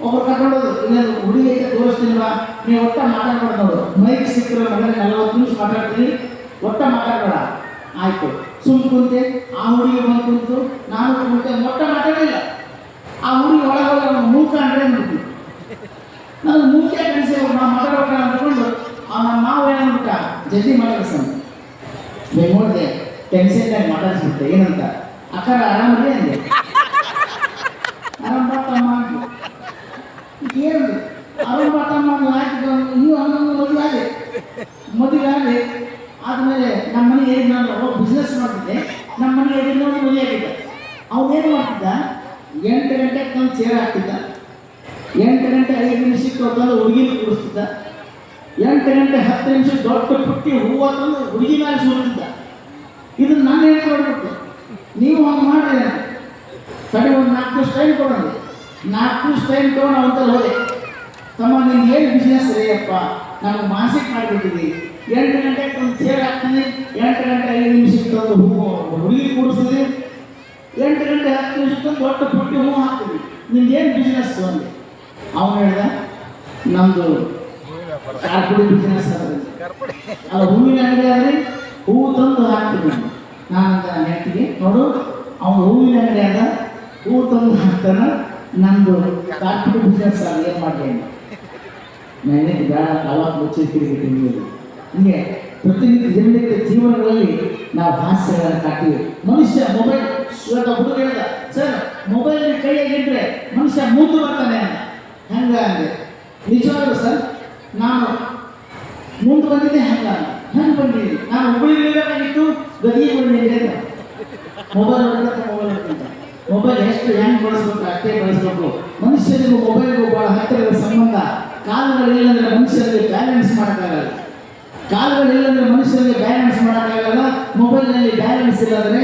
Speaker 5: ಒಬ್ಬರು ಕರ್ಕೊಂಡೋದು, ಇನ್ನೇನು ಹುಡುಗಿ ಐತೆ ತೋರಿಸ್ತೀನಿವಾ, ನೀವು ಒಟ್ಟ ಮಾತಾಡ್ಬಾರ್ದು ನೋಡು, ಮೈಕ್ ಸಿಕ್ಕಿರೋ ಮಗನಿಗೆ 40 ನಿಮಿಷ ಮಾತಾಡ್ತೀನಿ, ಒಟ್ಟ ಮಾತಾಡಬೇಡ ಆಯಿತು ಸುಮ್ ಕುಂತೆ. ಆ ಹುಡುಗಿ ಬಂದು ಕುಂತು, ನಾನು ಕುಂತೆ, ಮೊಟ್ಟ ಮಾತಾಡಲಿಲ್ಲ. ಆ ಹುಡುಗಿ ಒಳಗೆ ಹೋಗಿ ಅವನು ಮೂಕ ಅಂದ್ರೆ ಅಂದ್ಬಿಟ್ಟು ನಾನು ಮೂಕೆ ಕಳಿಸಿ ನಾವು ಮಾತಾಡೋಣ ಅಂದ್ಕೊಂಡು ನಮ್ಮ ಮಾವು ಏನಂದ್ಬಿಟ್ಟ, ಜಲ್ದಿ ಮಾತಾಡ್ಸೋಣ. ನೀವು ನೋಡಿದೆ ಟೆನ್ಷನ್ದಾಗ ಮಾತಾಡಿಸ್ಬಿಟ್ಟೆ. ಏನಂತ, ಅಕ್ಕಾರ ಆರಾಮದೇ ಅಂದೆ. ಆರಾಮ ಬಾತಮ್ಮ ಏನು ಆರಾಮ ಬಾತಮ್ಮ ಆಯ್ತು. ನೀವು ಅವನೊಂದು ಮದುವೆ ಆದೆ ಆದಮೇಲೆ ನಮ್ಮ ಮನೆ ಏರಿದ ನಾನು ಬಿಸ್ನೆಸ್ ಮಾಡ್ತಿದ್ದೆ. ನಮ್ಮ ಮನೆ ಏರಿದ ಮದುವೆ ಆಗಿದ್ದ. ಅವನೇನು ಮಾಡ್ತಿದ್ದ, 8 ಗಂಟೆಗೆ ತಂದು ಚೇರ್ ಹಾಕ್ತಿದ್ದ, 8 ಗಂಟೆ 5 ನಿಮಿಷಕ್ಕೆ ತಂದು ಹುಡುಗಿನ ಕೂಡಿಸ್ತಿದ್ದ, 8 ಗಂಟೆ 10 ನಿಮಿಷಕ್ಕೆ ದೊಡ್ಡ ಪುಟ್ಟಿ ಹೂವು ತಂದು ಹುಡುಗಿ ಮೇಲೆ ಸುರಿತಿದ್ದ. ಇದನ್ನು ನಾನು ಹೇಳ್ಕೊಡ್ಬೇಕು, ನೀವು ಹಂಗೆ ಮಾಡಿದ್ರೆ ತಡೆ ಒಂದು 4 ದಿವಸ ಟೈಮ್ ಕೊಡೋದು. 4 ದಿವಸ ಟೈಮ್ ತೊಗೊಂಡು ಅವತ್ತಲ್ಲಿ ಹೋದೆ. ತಮ್ಮ ನಿಮ್ಗೆ ಏನು ಬಿಸ್ನೆಸ್ ರೀ ಅಪ್ಪ, ನಮಗೆ ಮಾಸಿಕ ಮಾಡಿಬಿಟ್ಟಿದ್ವಿ. 8 ಗಂಟೆಗೆ ತಂದು ಚೇರ್ ಹಾಕ್ತೀನಿ, 8 ಗಂಟೆ 5 ನಿಮಿಷಕ್ಕೆ ತಂದು ಹೂವು ಹುಡುಗಿ ಕೂಡಿಸ್ತೀವಿ, 8 ಗಂಟೆ 10 ನಿಮಿಷಕ್ಕೆ ತಂದು ದೊಡ್ಡ ಪುಟ್ಟಿ ಹೂವು ಹಾಕ್ತೀವಿ. ನಿಮ್ದೇನು ಬಿಸ್ನೆಸ್ ಅಂದೆ. ಅವನು ಹೇಳ್ದ, ನಮ್ಮದು ಕಾರ್ಪುಡಿ ಬಿಸ್ನೆಸ್ ಅದ್ರಿ. ಅಲ್ಲ ಹೂವಿನ ಅಂಗಡಿ ಆದರೆ ಹೂವು ತಂದು ಹಾಕ್ತೀನಿ. ನಾನಂತ ನೆಟ್ಟಿಗೆ ನೋಡು, ಅವನು ಹೂವಿನ ಅಂಗಡಿ ಆದ, ಹೂವು ತಂದು ಹಾಕ್ತಾನೆ, ನಂದು ಕಾರ್ಪುಡಿ ಬಿಸ್ನೆಸ್ ಅದು ಏನು ಮಾಡಲಿ ಅಂತ ನಾನೇ ಬೇಡ ಅವಾಗ ಮುಚ್ಚಿ ತಿರುಗಿ ತಿಂದಿದ್ದು. ಹೀಗೆ ಪ್ರತಿನಿತ್ಯ ದಿನನಿತ್ಯ ಜೀವನಗಳಲ್ಲಿ ನಾವು ಹಾಸ್ಯಗಳನ್ನು ಕಾಡ್ತೀವಿ. ಮನುಷ್ಯ ಮೊಬೈಲ್ ಇವತ್ತು ಹುಡುಗ ಹೇಳಿದ, ಸರ್ ಮೊಬೈಲ್ ಕೈಯಾಗಿದ್ದರೆ ಮನುಷ್ಯ ಮುಂದೆ ಬರ್ತಾನೆ ಅಂತ. ಹೆಂಗೆ ಅಂದೆ, ನಿಜವಾಗ್ಲೂ ಸರ್ ನಾನು ಮುಂದೆ ಬಂದಿದ್ದೆ ಹೆಂಗೆ ಬಂದಿದ್ದೀನಿ. ನಾನು ಹುಬ್ಬಳ್ಳಿಗಾಗಿತ್ತು, ಗದಿಗೆ ಬಂದಿದ್ದೆ. ಮೊಬೈಲ್ ಹೊಡೆದ ಮೊಬೈಲ್ ಹೊಡ್ತಿದ್ದ. ಮೊಬೈಲ್ ಎಷ್ಟು ಹೆಂಗೆ ಬಳಸ್ಬೇಕು ಅಷ್ಟೇ ಬಳಸ್ಬೇಕು. ಮನುಷ್ಯನಿಗೂ ಮೊಬೈಲ್ಗೂ ಭಾಳ ಹತ್ತಿರದ ಸಂಬಂಧ. ಕಾಲುಗಳಿಲ್ಲಂದ್ರೆ ಮನುಷ್ಯನಿಗೆ ಬ್ಯಾಲೆನ್ಸ್ ಮಾಡೋಕ್ಕಾಗಲ್ಲ. ಕಾಲುಗಳಿಲ್ಲಂದ್ರೆ ಮನುಷ್ಯನಿಗೆ ಬ್ಯಾಲೆನ್ಸ್ ಮಾಡೋಕ್ಕಾಗಲ್ಲ. ಮೊಬೈಲ್ನಲ್ಲಿ ಬ್ಯಾಲೆನ್ಸ್ ಇಲ್ಲಾಂದರೆ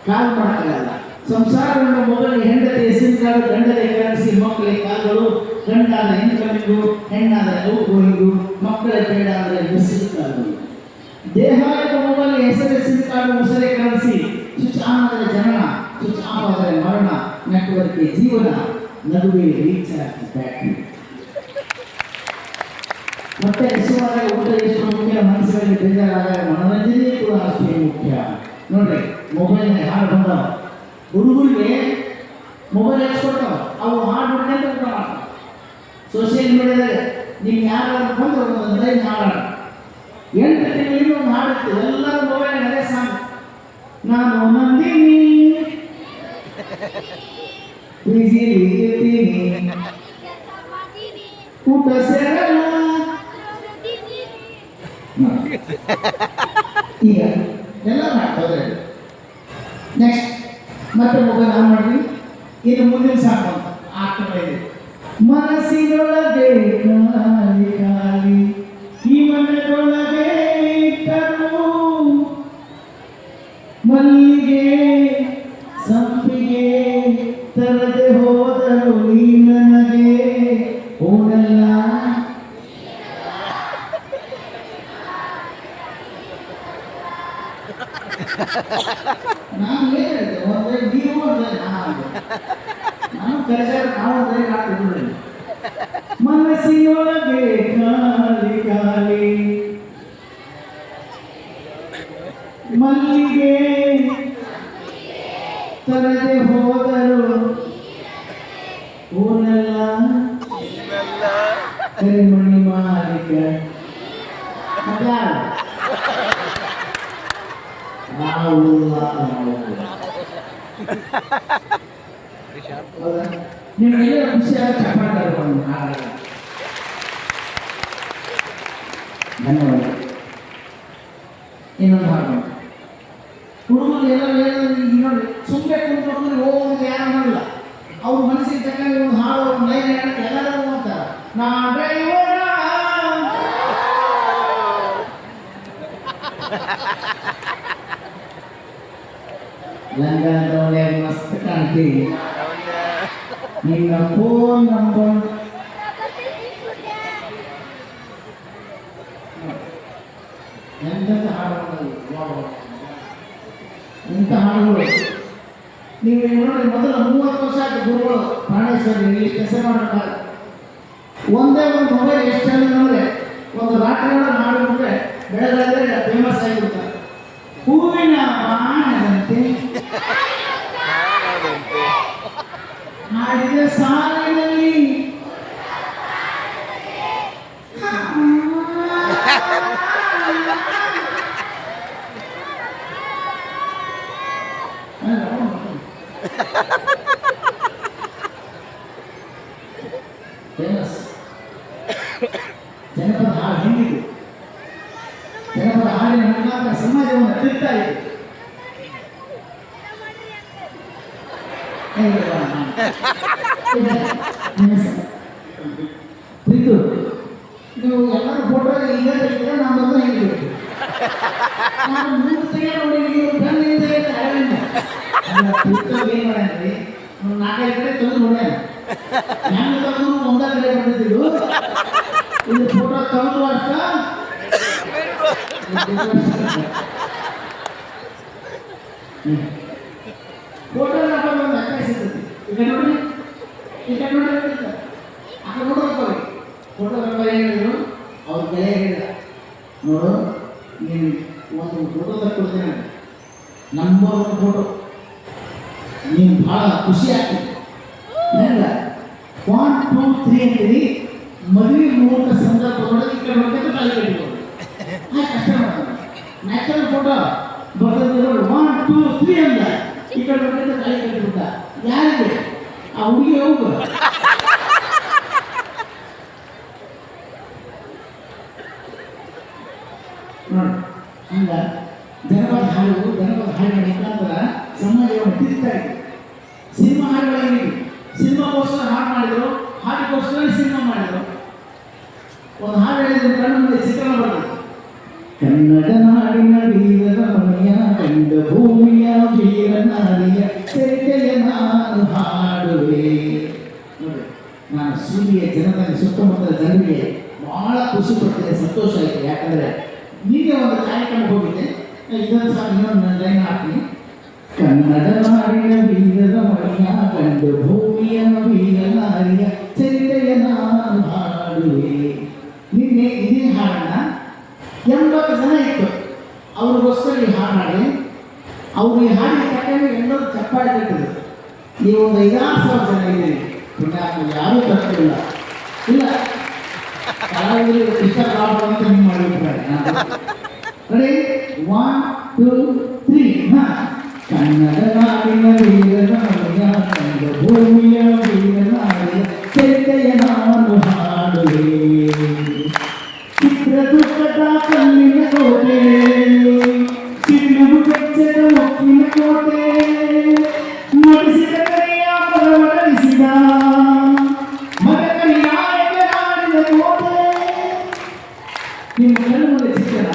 Speaker 5: ಕಾಲು ಮಾಡೋಕ್ಕಾಗಲ್ಲ. ಸಂಸಾರವನ್ನು ಮೊಬೈಲ್ ಹೆಂಡತಿ ಸಿಮ್ ಕಾರ್ಡ್, ಗಂಡನಿಗೆ ಕರೆನ್ಸಿ, ಮಕ್ಕಳಿಗೆ ಕಾಲುಗಳು, ಗಂಡಾದ ಇನ್ಕಮಿಂಗು, ಹೆಣ್ಣಾದರೆ ಔಟ್ಗೋಯಿಂಗು, ಮಕ್ಕಳ ಬೇಡ ಅಂದರೆ ಮಿಸ್ಸಿಂಗ್ ಕಾರ್ಡು. ದೇಹ ಮೊಬೈಲ್ ಹೆಸರೇ sim card, Usire currency. Switch on ಆದರೆ ಜನನ, ಸ್ವಿಚ್ ಆಫ್ ಆದರೆ ಮರಣ. ನೆಟ್ವರ್ಕ್ ಜೀವನ, ನಡುವೆ ರೀಚಾರ್ಜ್ ಬ್ಯಾಟ್ರಿ. ಮತ್ತೆ ಹಸಿವಾದ ಊಟ ಎಷ್ಟು ಮುಖ್ಯ, ಮನಸ್ಸಿನಲ್ಲಿ ಬೇಜಾರಾದಾಗ ಮನೋರಂಜನೆ ಕೂಡ ಅಷ್ಟೇ ಮುಖ್ಯ. ನೋಡ್ರಿ, ಮೊಬೈಲ್ನಾಗ ಹಾಡು ಬಂದಾವ, ಹುಡುಗರಿಗೆ ಮೊಬೈಲ್ ಹಚ್ಕೊಡ್ತಾವ, ಅವು ಹಾಡು ಬಿಡ್ಕೊಂಡು ಊಟ ಮಾಡ್ತಾವ. ಸೋಷಿಯಲ್ ಮೀಡಿಯಾದಾಗ ನೀವು ಯಾರು ಬಂದು ಒಂದು ಲೈನ್ ಹಾಡಾಡ 8 ತಿಂಗಳಿಂದ ಒಂದು ಹಾಡುತ್ತೆ, ಎಲ್ಲರೂ ಮೊಬೈಲ್ ಅದೇ ಸಾಂಗ್. ನಾನು ನಂದಿನಿ ಊಟ ಸೇರಲ್ಲ ಈಗ ಎಲ್ಲ ಮಾಡ್ತಾರೆ. ನೆಕ್ಸ್ಟ್ ಮತ್ತೆ ಮೊಬೈಲ್ ಆನ್ ಮಾಡಿ, ಇದು ಮುಂದಿನ ಸಾಕು ಆಗ್ತಾ ಇದೆ. ಮನಸ್ಸಿನೊಳಗೆ ಖಾಲಿ ಖಾಲಿ, ಈ ಮನದೊಳಗೆ ಇಟ್ಟರು ಮಲ್ಲಿಗೆ ಸಂಪಿಗೆ, ತರದೆ ಹೋದರು ನೀ ನನಗೆ ಓಡಲ್ಲ. ನಾನು ಏನು ಹೇಳಿದೆ, ಒಂದೇ ನೀವು ಒಂದೇ ನಾನು ಕಲಿಸಾರ ನಾವು ಒಂದೇ ಹಾಕಿದ್ರು. ಮನಸ್ಸಿನೊಳಗೆ ಖಾಲಿ ಖಾಲಿ, ಮಲ್ಲಿಗೆ ತರದೆ ಹೋದರು ಊನಲ್ಲ, ಕರಿಮಣಿ ಮಾಲಿಕ ನಿಮಗೆಲ್ಲ ಖುಷಿಯಾದ ಚಪ್ಪಾಳೆ ಧನ್ಯವಾದ. ಇನ್ನೊಂದು ಹಾಡು ಹುಡುಗರು ಎಲ್ಲ ನೋಡಿ ಸುಮ್ಮನೆ ಕುಂತ್ಕೊಂಡು ಹೋಗೋದು ಯಾರು ಮಾಡಲ್ಲ. ಅವ್ರ ಮನಸ್ಸಿಗೆ ತಕ್ಕಂಗೆ ಒಂದು ಹಾಡು ಒಂದು ಲೈನ್ ಹೇಳಕ್ಕೆ ಎಲ್ಲರೂ ಅಂತಾರೆ, ನಾ ಡ್ರೈವರ ಲಂಗದವಳೆ ಮಸ್ತ್ ಕಾಣ್ತೀವಿ, ನಿನ್ನ ಫೋನ್ ನಂಬರ್ ಎಂಥ ಹಾಡುಗಳು, ಇಂಥ ಹಾಡುಗಳು ನೀವು ನೋಡಿ. ಮೊದಲು 30 ವರ್ಷ ಆಯ್ತು ಗುರುಗಳು ಪ್ರಾಣೇಶ್ವರಿ ಇಂಗ್ಲೀಷ್ ಕೆಲಸ ಮಾಡ್ತಾರೆ. ಒಂದೇ ಒಂದು ಮೊಬೈಲ್ ಎಷ್ಟು ಅಂದರೆ ಒಂದು ರಾತ್ರಿ ಒಳಗೆ ಮಾಡಿಬಿಟ್ರೆ ಬೆಳಗಾದ್ರೆ ಫೇಮಸ್ ಆಗಿಬಿಡ್ತಾರೆ. ಹೂವಿನ ಬಾಣದಂತೆ
Speaker 1: ಕಾಣದಂತೆ
Speaker 5: ಹಾಡಿದ ಸಾಲಿನಲ್ಲಿ ಫೇಮಸ್ ಜನಪದ ಹಾಡು ಹೆಂಗಿದೆ? ಜನಪದ ಹಾಡಿನ ಮುಖಾಂತರ ಸಮಾಜವನ್ನು ತಿರುತ್ತಾ ಇದೆ. ಪ್ರೀತು, ನೀವು ಎಲ್ಲರೂ ಫೋಟೋ ಈಗ ತೆಗೆದ್ರೆ ನಾವೆಲ್ಲ ಹೆಂಗಿರ್ಬೇಕು? ನಾನು ಮೂರು ತೆಗೆದು ನೋಡಿ ನೀವು ಬೆನ್ನಿಂದ ತೆಗೆದು ಪ್ರೀತು ಏನು ಮಾಡ್ರಿ, ನಾಲ್ಕೈದು ಕಡೆ ತೆಗೆದು ನೋಡ್ಯಾನ ಹೆಂಗೆ ತೆಗೆದು ಒಂದೇ ಕಡೆ ಬಂದಿದ್ದು ಇದು ಫೋಟೋ ತೆಗೆದು ಅಷ್ಟ ಫೋಟೋ ನಮ್ಮಲ್ಲಿ ಒಂದು ಅಭ್ಯಾಸ ಇರ್ತದೆ. ಈಗ ನೋಡಿ ಆಗ ನೋಡೋದು ಫೋಟೋ ಹೇಳಿದ್ರು ಅವ್ರ ಬೆಲೆ ಹೇಳಿದ, ನೋಡು ನೀನು ಒಂದು ಫೋಟೋ ತಕ್ಕೊಡ್ತೇನೆ, ನಂಬರ್ ಒಂದು ಫೋಟೋ, ನೀನು ಭಾಳ ಖುಷಿ ಆಗ್ತದೆ. ನಂಗೆ 1 2 3 ಅಂತೀರಿ, ಮದುವೆ ಮುಹೂರ್ತ ಸಂದರ್ಭದೊಳಗೆ ಈ ಕಡೆ ನೋಡ್ಕೊಂಡು ತಾಳಿ ಕಟ್ಟಿಬೋದು. ಕಷ್ಟ ಮಾಡೋದು ನ್ಯಾಚುರಲ್ ಫೋಟೋ ಬರ್ತಿದ್ರು 1 2 3 ಅಂದ ಈ ಕಡೆ ನೋಡ್ಕೊಂಡು ತಾಳಿ ಕಟ್ಟಿಬಿಟ್ಟ. ಯಾರಿಗೆ? ಆ ಹುಡುಗಿ ಹೋಗು ನೋಡಿ. ಹಂಗ ಜನಪದ ಹಾಡಿನ ಮುಖಾಂತರ ಸಮಾಜವನ್ನು ತಿರುತ್ತಾ ಇದೆ. ಸಿನಿಮಾ ಹಾಡುಗಳಾಗಿದೆ, ಸಿನಿಮಾಗೋಸ್ಕರ ಹಾಡು ಮಾಡಿದ್ರು, ಹಾಡಿಗೋಸ್ಕರ ಸಿನಿಮಾ ಮಾಡಿದ್ರು. ಒಂದು ಹಾಡು ಹೇಳಿದ್ರು, ಕಣ್ಣು ಮುಂದೆ ಚಿತ್ರಣ ಬರ್ತದೆ. ಕನ್ನಡ ನಾಡಿನ ವೀರರ ಮನೆಯ ಕಂಡ ಭೂಮಿಯ ವೀರ ನಾರಿಯ ಚರಿತೆಯ ನಾನು ಹಾಡುವೆ. ನೋಡಿ, ನಾನು ಸೂರ್ಯ ಜನತೆಯ ಸುತ್ತಮುತ್ತಲ ಜನರಿಗೆ ಬಹಳ ಖುಷಿ ಪಡ್ತೇನೆ, ಸಂತೋಷ ಆಯಿತು. ಯಾಕಂದರೆ ಈಗ ಒಂದು ಕಾರ್ಯಕ್ರಮ ಹೋಗಿದ್ದೆ, ಇದನ್ನು ಸಹ ಇನ್ನೊಂದು ಲೈನ್ ಹಾಕ್ತೀನಿ. ಕನ್ನಡ ನಾಡಿನ ವೀರರ ಮನೆಯ ಕಂಡ ಭೂಮಿಯ ವೀರ ನಾರಿಯ ಚರಿತೆಯ ನಾನು ಹಾಡುವೆ. ನಿನ್ನೆ ಇದೇ ಹಾಡನ್ನ 80 ಜನ ಇತ್ತು, ಅವ್ರಿಗೋಸ್ಕರ ಈ ಹಾಡು ಹಾಡಿ ಅವ್ರು ಈ ಹಾಡಿನ ತಕ್ಕಂಗೆ ಎಲ್ಲರೂ ಚಪ್ಪಾಳೆ ಕಟ್ಟಿದ್ರು. ನೀವು ಒಂದು 5,000 ಜನ ಇದ್ದೀರಿ, ಪುಣ್ಯಾತ್ಮ ಯಾರೂ ತಪ್ಪಿಲ್ಲ ಇಲ್ಲ ಕಲಾವಿದರು ಇಷ್ಟ ಅಂತ ನೀವು ಮಾಡಿಬಿಟ್ಟಾರೆ. ನೋಡಿ 1 2 3 ಕನ್ನಡ ನಾಡಿನ ವೀರನ ಮನೆಯ ಕಂಡ ಭೂಮಿಯ ವೀರ ನಾಡಿಯ ಚರಿತೆಯ ನಾನು ಹಾಡುವೆ. ಚಿತ್ರದುರ್ಗದ ಕಲ್ಲಿನ ಕೋಟೆ, ಸಿಡಿಲು ಬೆಚ್ಚದ ಒಕ್ಕಿನ ಕೋಟೆ, ನುಡಿಸಿದ ಕರೆಯ ಮನವೊಲಿಸಿದ ಮಗನ ನಾಯಕನಾಡಿದ ಕೋಟೆ. ನಿಮ್ಮ ಕಣ್ಣು ಮುಂದೆ ಚಿತ್ರ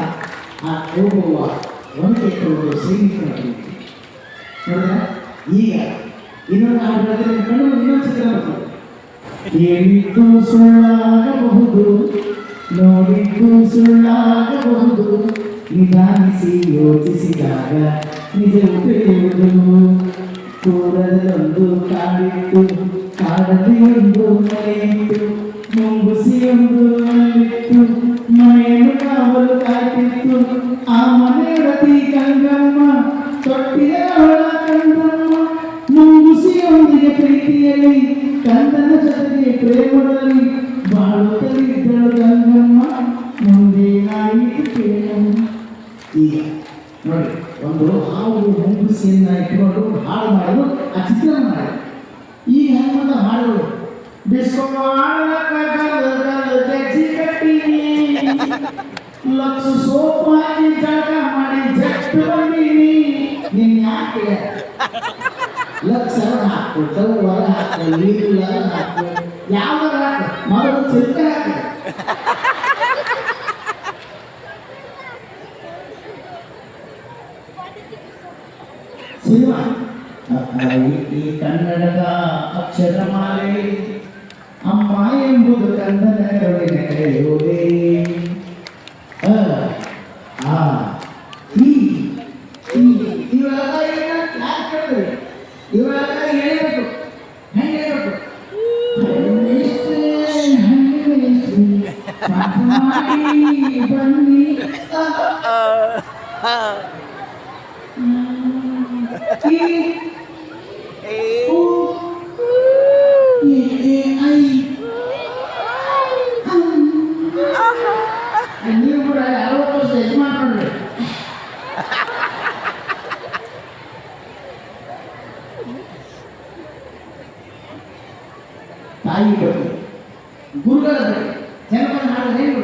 Speaker 5: ಆ ಹೋಗುವ ಒಂದು ಕೆಟ್ಟವರು ಸೈನಿಕರಾಗಿ ನೋಡಿದ. ಈಗ ಇನ್ನೊಂದು ಹಾಡು ಹೇಳಿದ್ರೆ ನಿಮ್ಮ ಕಣ್ಣು ಮುಂದೆ ಇನ್ನೊಂದು ಚಿತ್ರ ಬರ್ತದೆ. ಹೇಳಿದ್ದು ಸುಳ್ಳಾಗಬಹುದು, ನೋಡಿದ್ದು ಸುಳ್ಳಾಗಬಹುದು, ನಿಧಾನಿಸಿ ಯೋಚಿಸಿದಾಗ ನಿಜವು ತಿಳಿಯುವುದು. ದೂರದಲ್ಲೊಂದು ಕಾಡಿತ್ತು, ಕಾಡಲ್ಲಿ ಒಂದು ಮನೆಯಿತ್ತು, ಮುಂಗುಸಿಯೊಂದು ಅಲ್ಲಿತ್ತು, ಮನೆಯನ್ನು ಕಾವಲು ಕಾಯ್ತಿತ್ತು. ಆ ಮನೆಯೊಡತಿ ಗಂಗಮ್ಮ, ತೊಟ್ಟಿಲವಳ ಕಂದಮ್ಮ, ಮುಂಗುಸಿಯೊಂದಿಗೆ ಪ್ರೀತಿಯಲ್ಲಿ ಕಂದನ ಜೊತೆಗೆ ಪ್ರೇಮದಲ್ಲಿ ಬಾಳುತ್ತಲಿದ್ದಳು ಗಂಗಮ್ಮ. ಮುಂದೇನಾಯಿತು ಕೇಳಮ್ಮ. ಈಗ ನೋಡಿ, ಒಂದು ಹಾವು ಮುಂಗುಸಿಯನ್ನ ಇಟ್ಕೊಂಡು ಹಾಡು ಮಾಡೋದು, ಆ ಚಿತ್ರಣ ಮಾಡೋದು. ಈಗ ಹೆಂಗಂತ ಹಾಡುಗಳು ಲಕ್ಷ ಸೋಪ್ ಹಾಕಿ ಜಾಗ ಮಾಡಿ ಜಸ್ಟ್ ಬಂದೀನಿ. ನಿನ್ ಯಾಕೆ ಲಕ್ಷ ಹಾಕು, ಹೊರ ಹಾಕು, ನೀರು ಹಾಕು, ಯಾವ ಹಾಕು, ಮೊದಲು ಚಿತ್ರ ಹಾಕು. ಸಿನಿಮಾ ಈ ಕನ್ನಡದ ಅಕ್ಷರಮಾಲೆ ಅಮ್ಮ ಎಂಬುದು ಕನ್ನಡ ನಡೆಯೋದೇ. ಇವೆಲ್ಲ ಯಾರು ಕೇಳಿದ್ರಿ? ಇವೆಲ್ಲ ಹೇಳಬೇಕು, ಹೆಂಗೆ ಹೇಳಬೇಕು? ಬನ್ನಿ ನೀವು ಕೂಡ 60 ವರ್ಷ ಯಜಮಾನ್ ನೋಡ್ರಿ. ತಾಯಿ ಬಗ್ಗೆ, ಗುರುಗಳ ಬಗ್ಗೆ ಜನಪದ ಹಾಡು ಹೇಳು.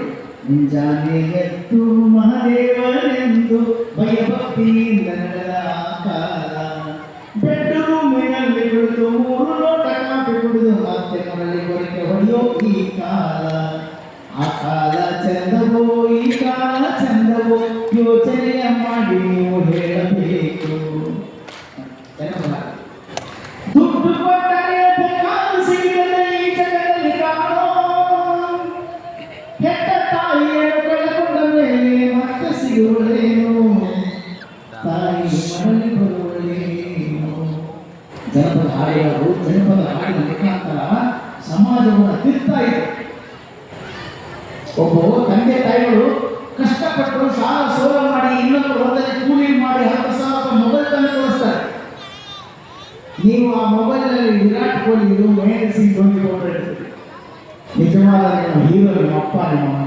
Speaker 5: ಮುಂಜಾನೆ ಎದ್ದು ಮಹಾದೇವನೆಂದು ಭಯಭಕ್ತಿಯಿಂದ ನಡೆದ ಕಾಲ, ಬೆಡ್ರೂಮಿನಲ್ಲಿ ಕುಳಿತು 3 ಲೋಟ ಕಾಫಿ ಕುಡಿದು ಮತ್ತೆ ಮರಳಿ ಗೊರಕೆ ಹೊಡೆಯೋ ಈ ಕಾಲ. ಆ ಕಾಲ ಚಂದವೋ ಈ ಕಾಲ ಚಂದವೋ ಯೋಚನೆಯ ಮಾಡಿ ನೀವು ಹೇಳಬೇಕು. ದುಡ್ಡು ಕೊಟ್ಟರೆ ಬೇಕಾದ ಸಿಗದೆ ಈ ಜಗದಲ್ಲಿ ಕಾಣೋ, ಹೆತ್ತ ತಾಯಿಯನ್ನು ಕಳೆದುಕೊಂಡ ಮೇಲೆ ಮತ್ತೆ ಸಿಗುವುದೇನು, ತಾಯಿ ಮರಳಿ ಬರುವುದೇನು. ಜನಪದ ಹಾಡುಗಳು ಜನಪದ ಹಾಡಿನ ಮುಖಾಂತರ ಸಮಾಜವನ್ನು ತಿರ್ತಾ ಇದೆ. ಒಬ್ಬ ತಂದೆ ತಾಯಿಗಳು ಕಷ್ಟಪಟ್ಟು ಸಾಲ ಸೋಲ ಮಾಡಿ ಇನ್ನೊಂದು ಹೊರದಲ್ಲಿ ಕೂಲಿ ಮಾಡಿ 10,000 ಮೊಬೈಲ್ ತಂದು ತೋರಿಸ್ತಾರೆ. ನೀವು ಆ ಮೊಬೈಲ್ನಲ್ಲಿ ವಿರಾಟ್ ಕೊಹ್ಲಿ ಮಹೇಂದ್ರ ಸಿಂಗ್ ಧೋನಿ ಫೋಟೋ ಇಡ್ತೀರಿ. ನಿಜವಾದ ನಿಮ್ಮ ಹೀರೋ ನಿಮ್ಮ ಅಪ್ಪ ನಿಮ್ಮ ಅಮ್ಮ.